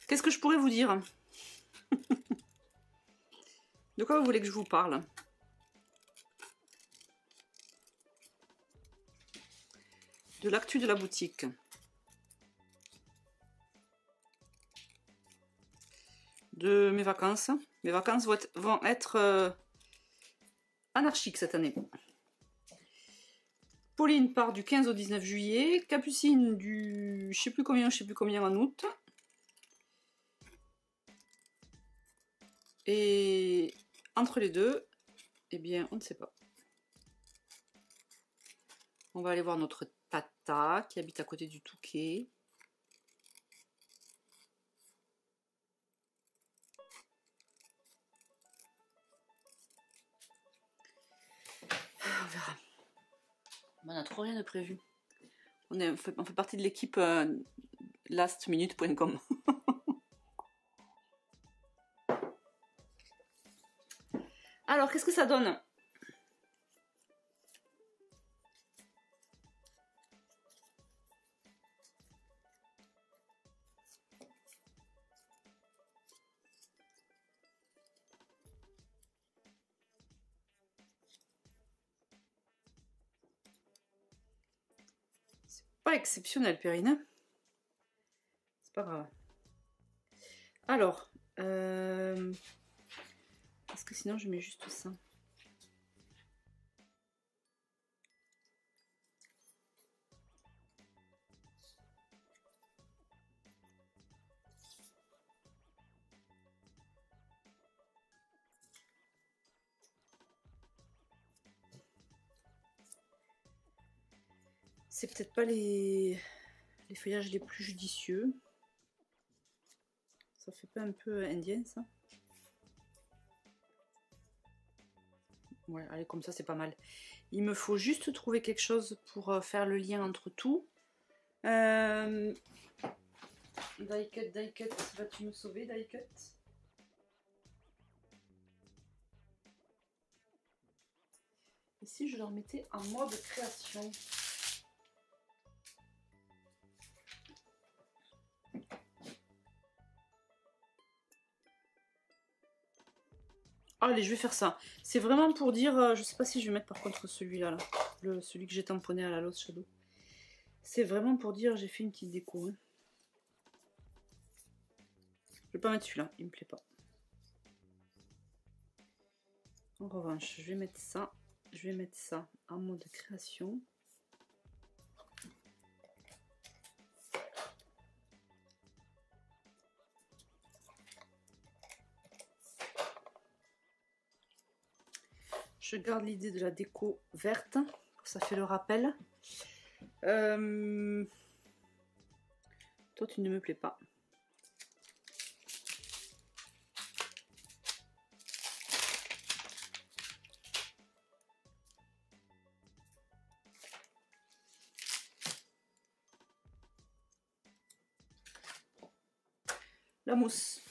Qu'est-ce que je pourrais vous dire? De quoi vous voulez que je vous parle? De l'actu de la boutique. De mes vacances. Mes vacances vont être anarchiques cette année. Pauline part du 15 au 19 juillet. Capucine du je sais plus combien en août. Et entre les deux, eh bien, on ne sait pas. On va aller voir notre tata qui habite à côté du Touquet. On verra. On n'a trop rien de prévu. On fait partie de l'équipe lastminute.com. Alors, qu'est-ce que ça donne? C'est pas exceptionnel, Perrine. C'est pas grave. Alors, parce que sinon je mets juste ça. C'est peut-être pas les feuillages les plus judicieux. Ça fait pas un peu indien, ça? Ouais, allez, comme ça, c'est pas mal. Il me faut juste trouver quelque chose pour faire le lien entre tout. Die cut, vas-tu me sauver, die cut? Et si je leur mettais en mode création? Allez, je vais faire ça. C'est vraiment pour dire... je sais pas si je vais mettre par contre celui-là. Là. Celui que j'ai tamponné à la Lost Shadow. C'est vraiment pour dire j'ai fait une petite déco. Hein. Je vais pas mettre celui-là, il me plaît pas. En revanche, je vais mettre ça. Je vais mettre ça en mode création. Je garde l'idée de la déco verte. Ça fait le rappel. Toi, tu ne me plais pas. La mousse.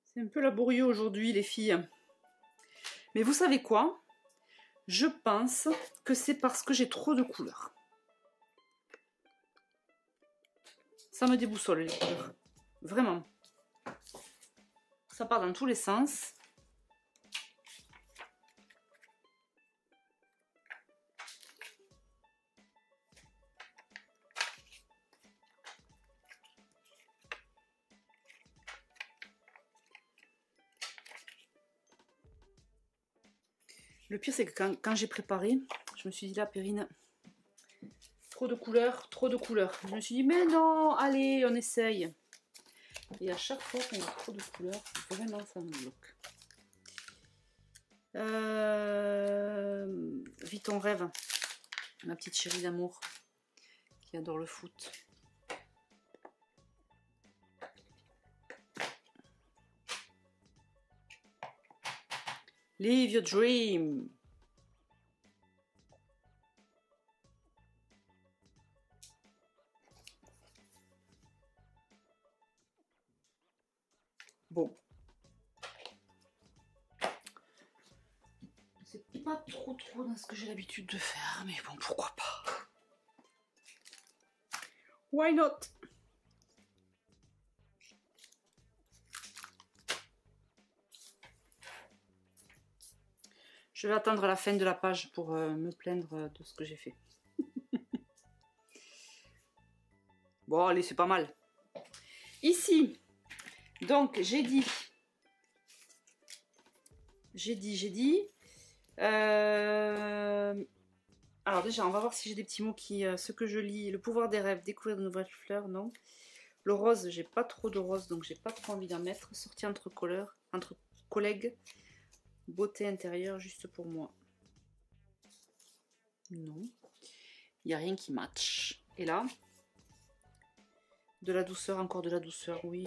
C'est un peu laborieux aujourd'hui, les filles. Mais vous savez quoi? Je pense que c'est parce que j'ai trop de couleurs. Ça me déboussole, les couleurs. Vraiment. Ça part dans tous les sens. Le pire, c'est que quand j'ai préparé, je me suis dit là, Perrine, trop de couleurs, trop de couleurs. Je me suis dit, mais non, allez, on essaye. Et à chaque fois qu'on a trop de couleurs, vraiment, ça me bloque. Vite, on rêve. Ma petite chérie d'amour qui adore le foot. Live your dream. Bon. C'est pas trop dans ce que j'ai l'habitude de faire, mais bon, pourquoi pas. Why not? Je vais attendre la fin de la page pour me plaindre de ce que j'ai fait. Bon, allez, c'est pas mal. Ici, donc, j'ai dit. Alors déjà, on va voir si j'ai des petits mots qui... ce que je lis, le pouvoir des rêves, découvrir de nouvelles fleurs, non. Le rose, j'ai pas trop de rose, donc j'ai pas trop envie d'en mettre. Sortie entre collègues. Beauté intérieure, juste pour moi. Non. Il n'y a rien qui match. Et là, de la douceur, encore de la douceur, oui.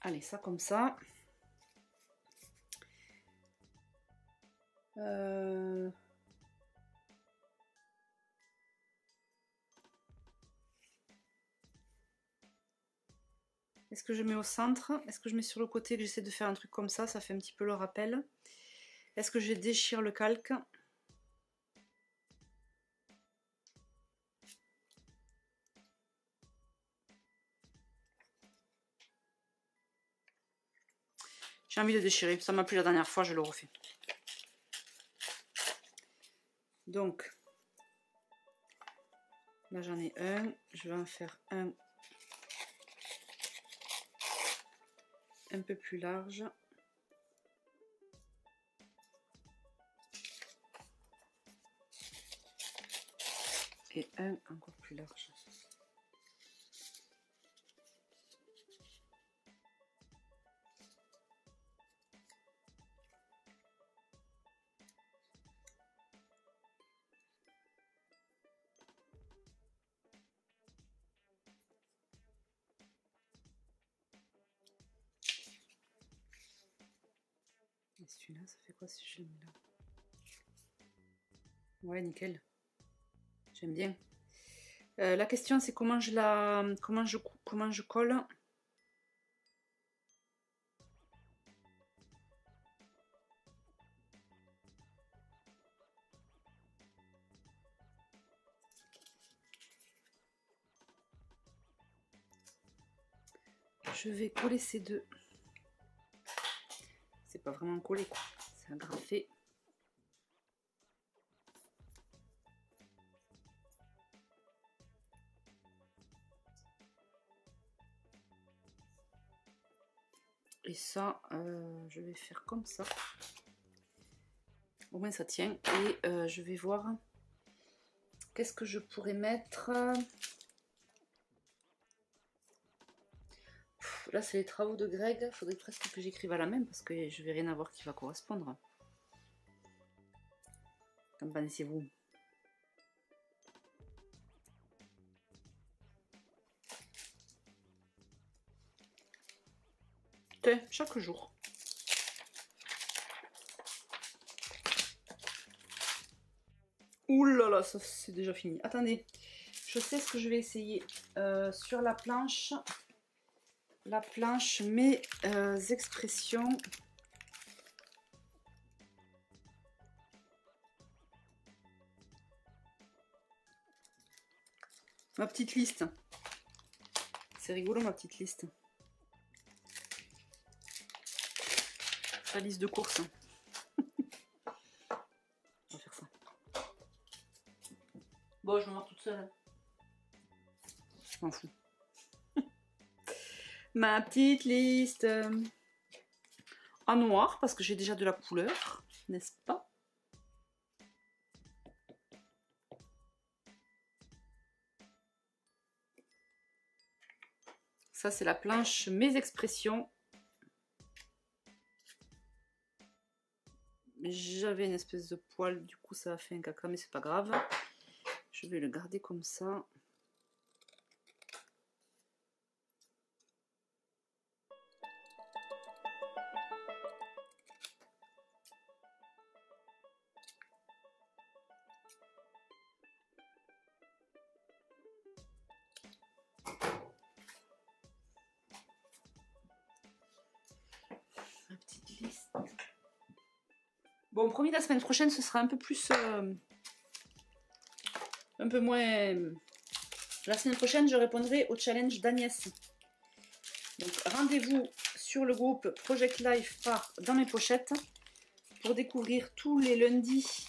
Allez, ça comme ça. Est-ce que je mets au centre? Est-ce que je mets sur le côté, que j'essaie de faire un truc comme ça? Ça fait un petit peu le rappel. Est-ce que je déchire le calque? J'ai envie de déchirer. Ça m'a plu la dernière fois, je le refais. Donc, là j'en ai un. Je vais en faire un peu plus large. Et un encore plus large. Et celui-là, ça fait quoi si je le mets là? Ouais, nickel. J'aime bien. La question, c'est comment je colle. Je vais coller ces deux. C'est pas vraiment collé, quoi. C'est agrafé. Et ça, je vais faire comme ça. Au moins ça tient. Et je vais voir qu'est-ce que je pourrais mettre. Là, c'est les travaux de Greg. Il faudrait presque que j'écrive à la main parce que je vais rien avoir qui va correspondre. Qu'en pensez-vous? Chaque jour. Ouh là là, ça c'est déjà fini. Attendez, je sais ce que je vais essayer. Sur la planche, mes expressions. Ma petite liste. C'est rigolo ma petite liste. La liste de courses. On va faire ça. Bon, je vais me voir toute seule. Je m'en fous. Ma petite liste. En noir, parce que j'ai déjà de la couleur, n'est-ce pas? Ça, c'est la planche Mes expressions. J'avais une espèce de poil, du coup ça a fait un caca, mais c'est pas grave. Je vais le garder comme ça. Ma petite liste. Bon, promis, la semaine prochaine, ce sera un peu plus... un peu moins... La semaine prochaine, je répondrai au challenge d'Agnès. Donc, rendez-vous sur le groupe Project Life par Dans mes pochettes pour découvrir tous les lundis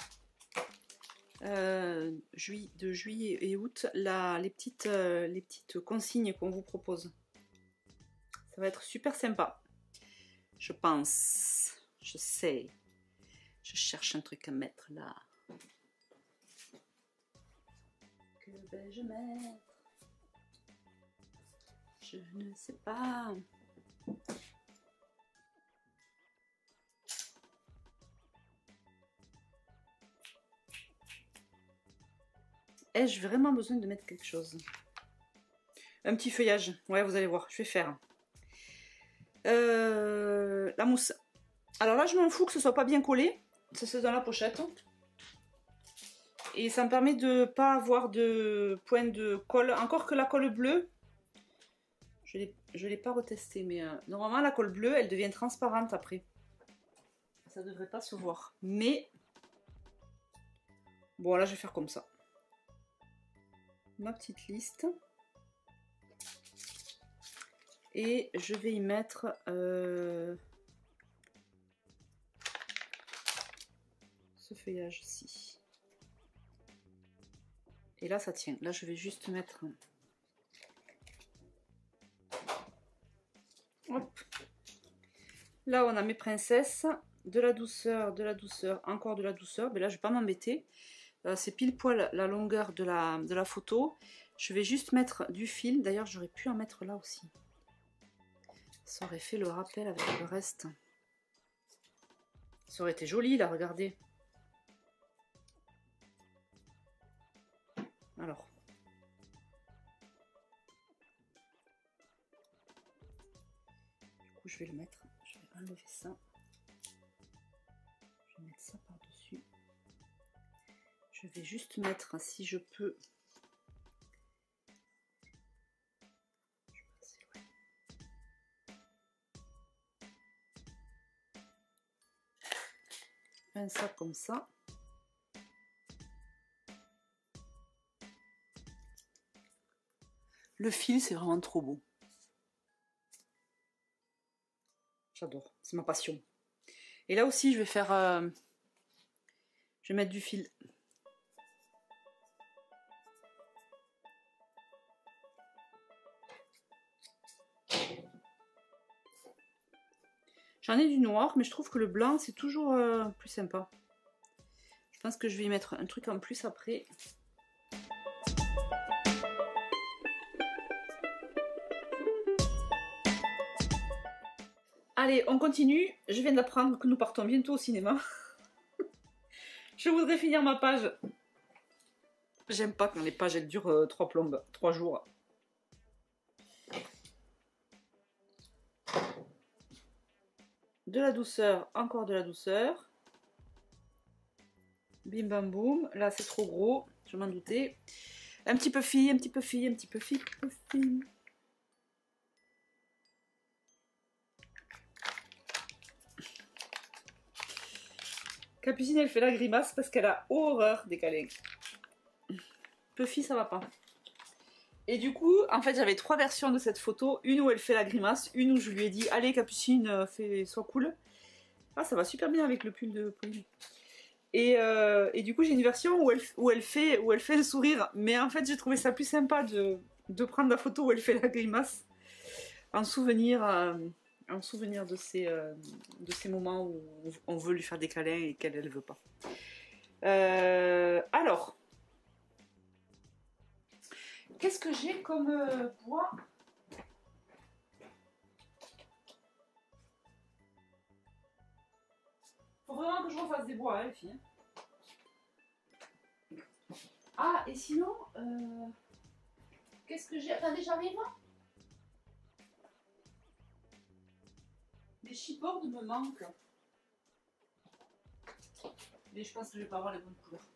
de juillet et août les petites consignes qu'on vous propose. Ça va être super sympa. Je pense. Je sais. Je cherche un truc à mettre là. Que vais-je mettre? Je ne sais pas. Ai-je vraiment besoin de mettre quelque chose? Un petit feuillage. Ouais, vous allez voir, je vais faire. La mousse. Alors là, je m'en fous que ce soit pas bien collé. Ça, c'est dans la pochette. Et ça me permet de pas avoir de point de colle. Encore que la colle bleue, je l'ai pas retestée. Mais normalement, la colle bleue, elle devient transparente après. Ça devrait pas se voir. Mais bon, là, je vais faire comme ça. Ma petite liste. Et je vais y mettre ce feuillage-ci. Et là, ça tient. Là, je vais juste mettre... Hop. Là, on a mes princesses. De la douceur, encore de la douceur. Mais là, je vais pas m'embêter. C'est pile poil la longueur de la photo. Je vais juste mettre du fil. D'ailleurs, j'aurais pu en mettre là aussi. Ça aurait fait le rappel avec le reste. Ça aurait été joli, là, regardez. Alors. Du coup, je vais le mettre. Je vais enlever ça. vais juste mettre, si je peux, un sac comme ça. Le fil, c'est vraiment trop beau. J'adore, c'est ma passion. Et là aussi, je vais faire... je vais mettre du fil. J'en ai du noir, mais je trouve que le blanc, c'est toujours plus sympa. Je pense que je vais y mettre un truc en plus après. Allez, on continue. Je viens d'apprendre que nous partons bientôt au cinéma. Je voudrais finir ma page. J'aime pas quand les pages elles durent 3 plombes, 3 jours. De la douceur, encore de la douceur. Bim bam boum. Là c'est trop gros, je m'en doutais. Un petit peu fille, un petit peu fille, un petit peu fille, un petit peu fille. Capucine elle fait la grimace parce qu'elle a horreur des câlins. Puffy ça va pas. Et du coup, en fait j'avais 3 versions de cette photo. Une où elle fait la grimace, une où je lui ai dit allez Capucine, sois cool. Ah ça va super bien avec le pull de Pauline. Et du coup j'ai une version où elle fait un sourire. Mais en fait j'ai trouvé ça plus sympa de prendre la photo où elle fait la grimace. En souvenir de ces moments où on veut lui faire des câlins et qu'elle ne veut pas. Alors, qu'est-ce que j'ai comme bois? Faut vraiment que je refasse des bois, hein, les filles. Ah, et sinon, qu'est-ce que j'ai? Attendez, j'arrive. Les chipboards me manquent. Mais je pense que je vais pas avoir les bonnes couleurs.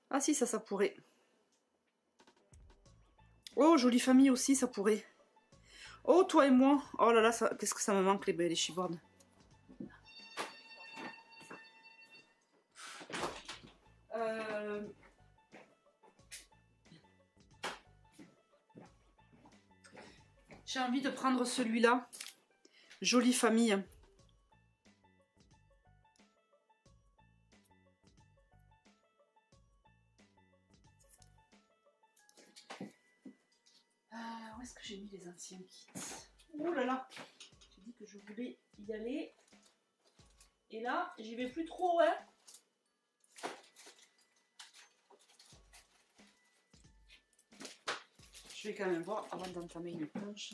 Ah si, ça pourrait. Oh, jolie famille aussi, ça pourrait. Oh, toi et moi. Oh là là, qu'est-ce que ça me manque les chipboards. J'ai envie de prendre celui-là. Jolie famille. Où est-ce que j'ai mis les anciens kits? Oh là là. J'ai dit que je voulais y aller. Et là, j'y vais plus trop, hein. Je vais quand même voir avant d'entamer une planche.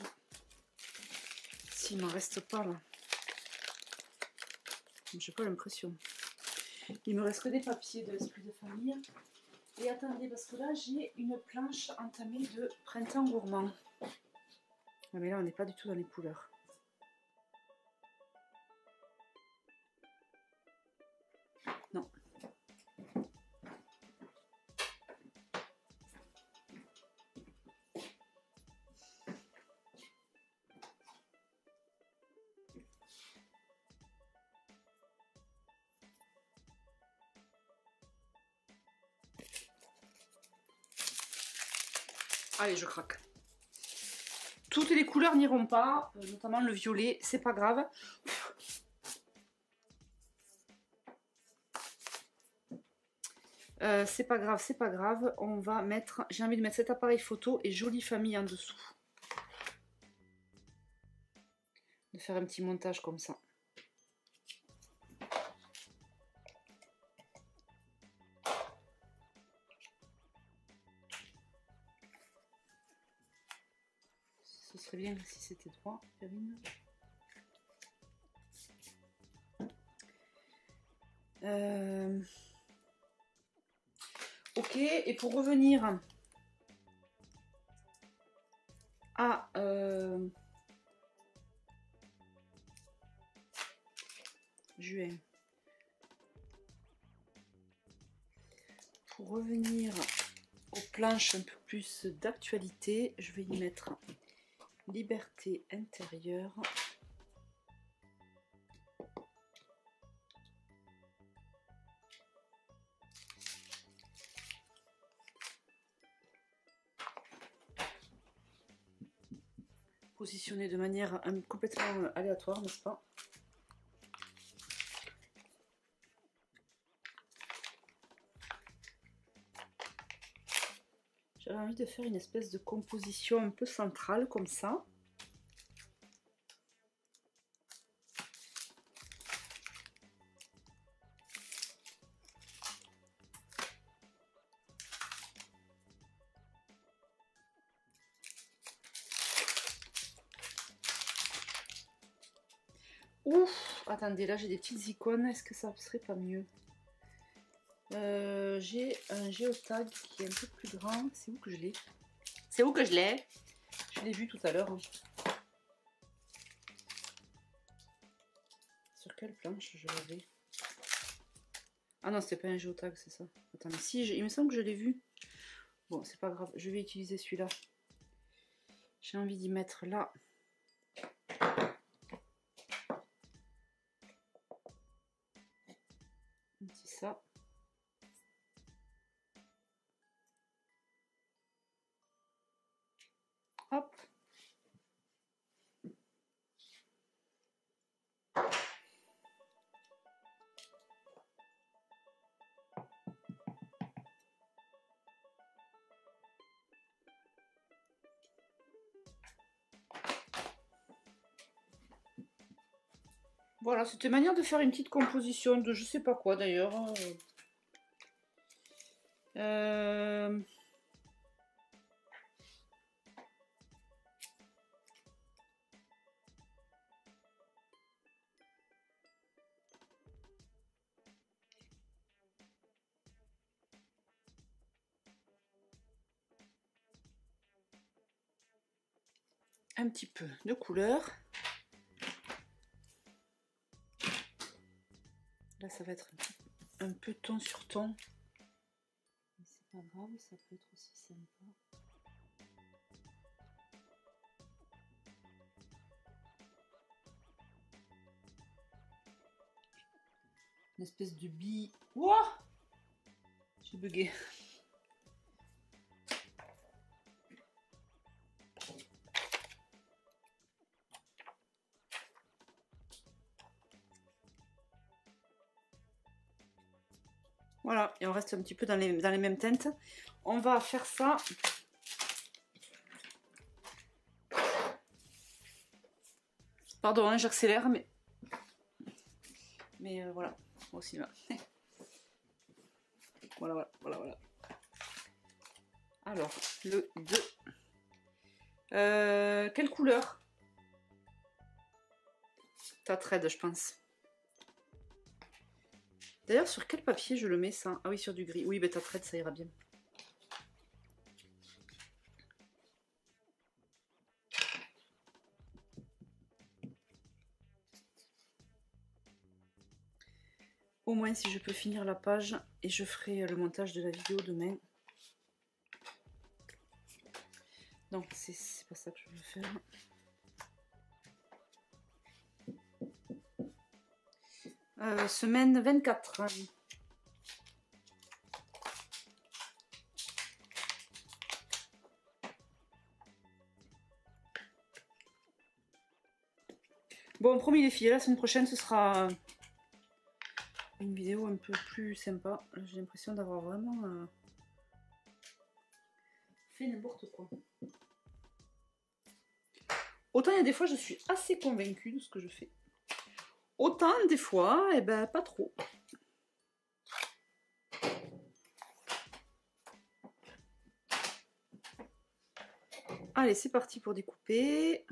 S'il m'en reste pas là. J'ai pas l'impression. Il me reste que des papiers de l'esprit de famille. Et attendez, parce que là j'ai une planche entamée de printemps gourmand. Ah, mais là on n'est pas du tout dans les couleurs. Non. Allez, je craque. Toutes les couleurs n'iront pas, notamment le violet, c'est pas grave. C'est pas grave, c'est pas grave. On va mettre, j'ai envie de mettre cet appareil photo et jolie famille en dessous. De faire un petit montage comme ça. Ce serait bien si c'était droit, Karine. Ok, et pour revenir à juin. Pour revenir aux planches un peu plus d'actualité, je vais y mettre Liberté intérieure. Positionné de manière complètement aléatoire, n'est-ce pas? J'avais envie de faire une espèce de composition un peu centrale comme ça. Ouf, attendez, là j'ai des petites icônes, est-ce que ça serait pas mieux? J'ai un géotag qui est un peu plus grand. C'est où que je l'ai? C'est où que je l'ai? Je l'ai vu tout à l'heure. Sur quelle planche je l'avais? Ah non, c'était pas un géotag, c'est ça. Attendez, si, il me semble que je l'ai vu. Bon, c'est pas grave, je vais utiliser celui-là. J'ai envie d'y mettre là. Un petit ça. Hop. Voilà, c'était une manière de faire une petite composition de je sais pas quoi d'ailleurs. Un petit peu de couleur. Là, ça va être un peu ton sur ton. Mais c'est pas grave, ça peut être aussi sympa. Une espèce de bille. Ouah! J'ai bugué. Voilà, et on reste un petit peu dans les mêmes teintes. On va faire ça. Pardon, hein, j'accélère, mais voilà, moi aussi là. Voilà. Alors, le 2. Quelle couleur? Tatred, je pense. D'ailleurs, sur quel papier je le mets ça? Ah oui, sur du gris. Oui, ben Tatred, ça ira bien. Au moins, si je peux finir la page, et je ferai le montage de la vidéo demain. Donc, c'est pas ça que je veux faire. Semaine 24. Bon, promis les filles, la semaine prochaine, ce sera une vidéo un peu plus sympa. J'ai l'impression d'avoir vraiment fait n'importe quoi. Autant il y a des fois, je suis assez convaincue de ce que je fais. Autant des fois, eh ben, pas trop. Allez, c'est parti pour découper.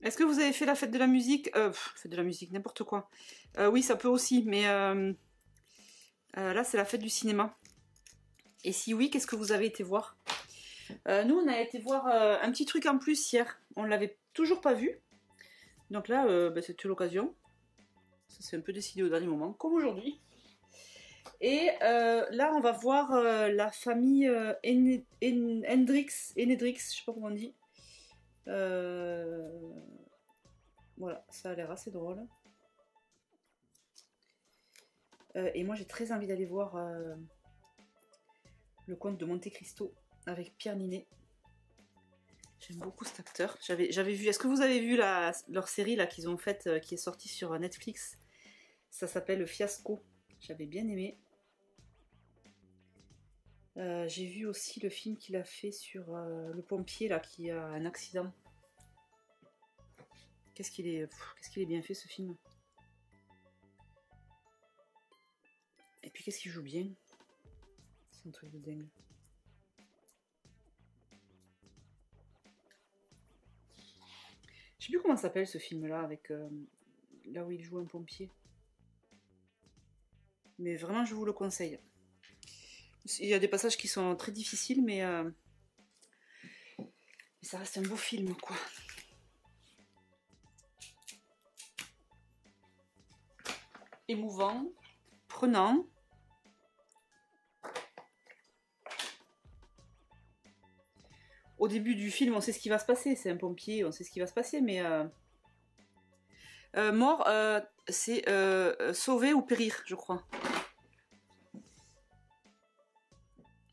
Est-ce que vous avez fait la fête de la musique? Fête de la musique, n'importe quoi. Oui, ça peut aussi, mais là, c'est la fête du cinéma. Et si oui, qu'est-ce que vous avez été voir? Nous, on a été voir un petit truc en plus hier. On l'avait toujours pas vu. Donc là, c'était l'occasion. Ça s'est un peu décidé au dernier moment, comme aujourd'hui. Et là, on va voir la famille Hendrix, je sais pas comment on dit. Voilà, ça a l'air assez drôle. Et moi, j'ai très envie d'aller voir le Comte de Monte Cristo avec Pierre Ninet. J'aime beaucoup cet acteur. J'avais vu. Est-ce que vous avez vu leur série là qu'ils ont faite, qui est sortie sur Netflix? Ça s'appelle Fiasco. J'avais bien aimé. J'ai vu aussi le film qu'il a fait sur le pompier là qui a un accident. Qu'est-ce qu'il est bien fait ce film. Et puis qu'est-ce qu'il joue bien. C'est un truc de dingue. Je sais plus comment s'appelle ce film là avec là où il joue un pompier. Mais vraiment je vous le conseille. Il y a des passages qui sont très difficiles mais ça reste un beau film quoi. Émouvant, prenant. Au début du film, on sait ce qui va se passer. C'est un pompier, on sait ce qui va se passer, mais mort, c'est sauver ou périr, je crois.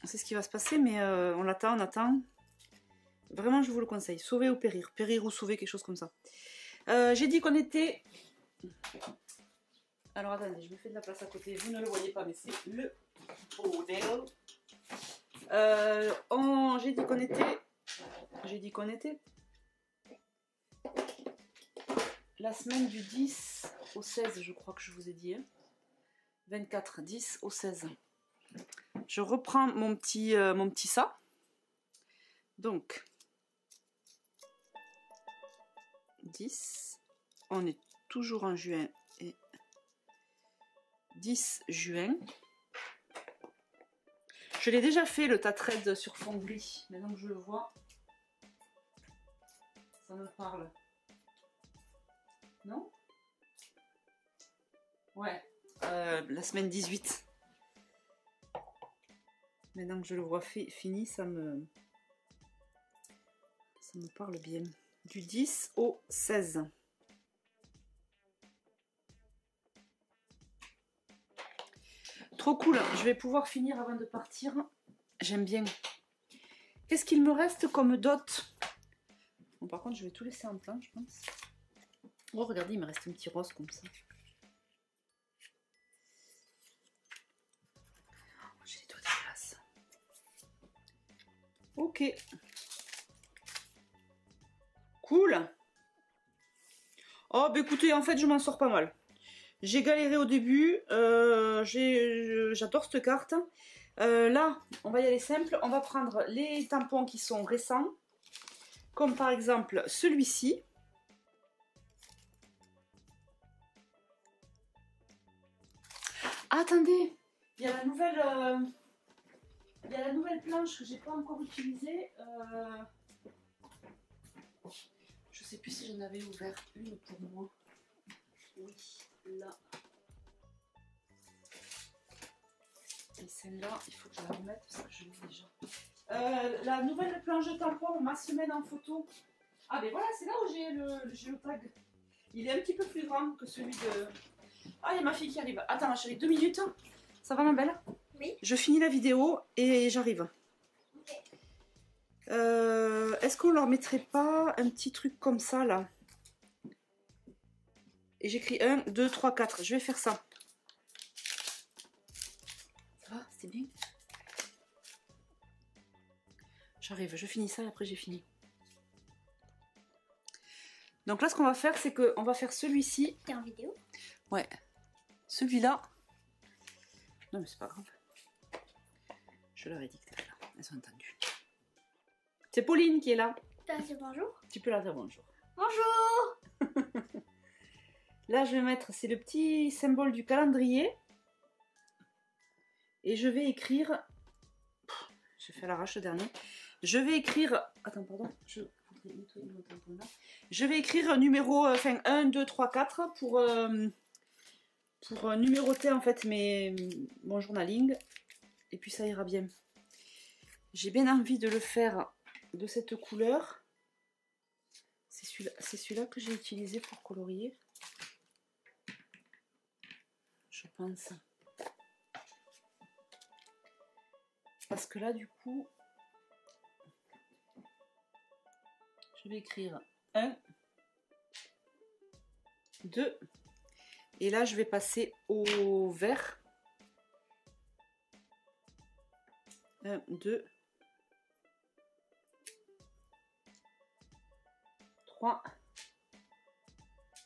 On sait ce qui va se passer, mais on l'attend, on attend. Vraiment, je vous le conseille. Sauver ou périr. Périr ou sauver, quelque chose comme ça. J'ai dit qu'on était... Alors attendez, je me fais de la place à côté. Vous ne le voyez pas, mais c'est le bordel. J'ai dit qu'on était... la semaine du 10 au 16, je crois que je vous ai dit. Hein. 24, 10 au 16. Je reprends mon petit ça. Donc, 10. On est toujours en juin. Et 10 juin. Je l'ai déjà fait le Tatred sur fond gris. Maintenant que je le vois, ça me parle. Non? Ouais. La semaine 18. Maintenant que je le vois fini, ça me parle bien. Du 10 au 16. Trop cool, je vais pouvoir finir avant de partir. J'aime bien. Qu'est-ce qu'il me reste comme dot? Bon, par contre, je vais tout laisser en plan, je pense. Oh, regardez, il me reste un petit rose comme ça. Oh, j'ai les doigts dégueulasses. Ok. Cool. Oh, bah écoutez, en fait, je m'en sors pas mal. J'ai galéré au début, j'adore cette carte. Là, on va y aller simple. On va prendre les tampons qui sont récents, comme par exemple celui-ci. Ah, attendez, il y a la nouvelle planche que j'ai pas encore utilisée. Je sais plus si j'en avais ouvert une pour moi. Oui. Là. Et celle-là, il faut que je la remette parce que je l'ai déjà. La nouvelle planche de tampon, ma semaine en photo. Ah ben voilà, c'est là où j'ai le géotag. Il est un petit peu plus grand que celui de... Ah, il y a ma fille qui arrive. Attends ma chérie, 2 minutes. Ça va ma belle? Oui. Je finis la vidéo et j'arrive. Okay. Est-ce qu'on leur mettrait pas un petit truc comme ça là? Et j'écris 1, 2, 3, 4. Je vais faire ça. Ça va? C'était bien? J'arrive, je finis ça et après j'ai fini. Donc là, ce qu'on va faire, c'est qu'on va faire celui-ci. T'es en vidéo? Ouais. Celui-là. Non mais c'est pas grave. Je leur ai dit que t'étais là. Elles ont entendu. C'est Pauline qui est là. T'as dit bonjour? Tu peux leur dire bonjour. Bonjour. Là, je vais mettre, c'est le petit symbole du calendrier. Et je vais écrire... J'ai fait à l'arrache le dernier. Je vais écrire... Attends, pardon. Je vais écrire numéro... Enfin, 1, 2, 3, 4 pour numéroter en fait mon journaling. Et puis ça ira bien. J'ai bien envie de le faire de cette couleur. C'est celui-là que j'ai utilisé pour colorier. Je pense. Parce que là, du coup, je vais écrire 1, 2. Et là, je vais passer au vert. 1, 2, 3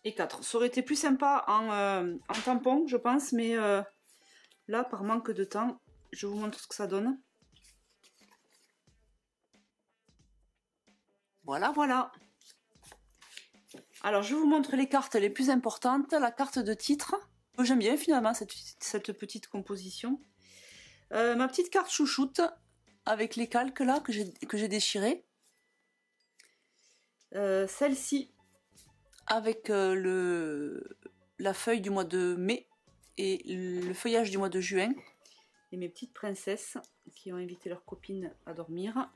et 4. Ça aurait été plus sympa en tampon, je pense, mais là, par manque de temps, je vous montre ce que ça donne. Voilà, voilà. Alors, je vous montre les cartes les plus importantes. La carte de titre. J'aime bien finalement cette petite composition. Ma petite carte chouchoute avec les calques là que j'ai déchirées. Celle-ci avec la feuille du mois de mai et le feuillage du mois de juin. Et mes petites princesses qui ont invité leurs copines à dormir.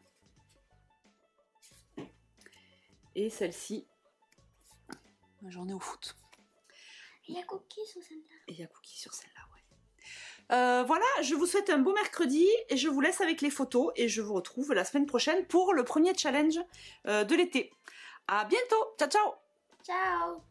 Et celle-ci, ma journée au foot. Il y a cookie sur celle-là. Et il y a cookie sur celle-là, ouais. Voilà, je vous souhaite un beau mercredi et je vous laisse avec les photos et je vous retrouve la semaine prochaine pour le premier challenge de l'été. À bientôt, ciao ciao. Ciao.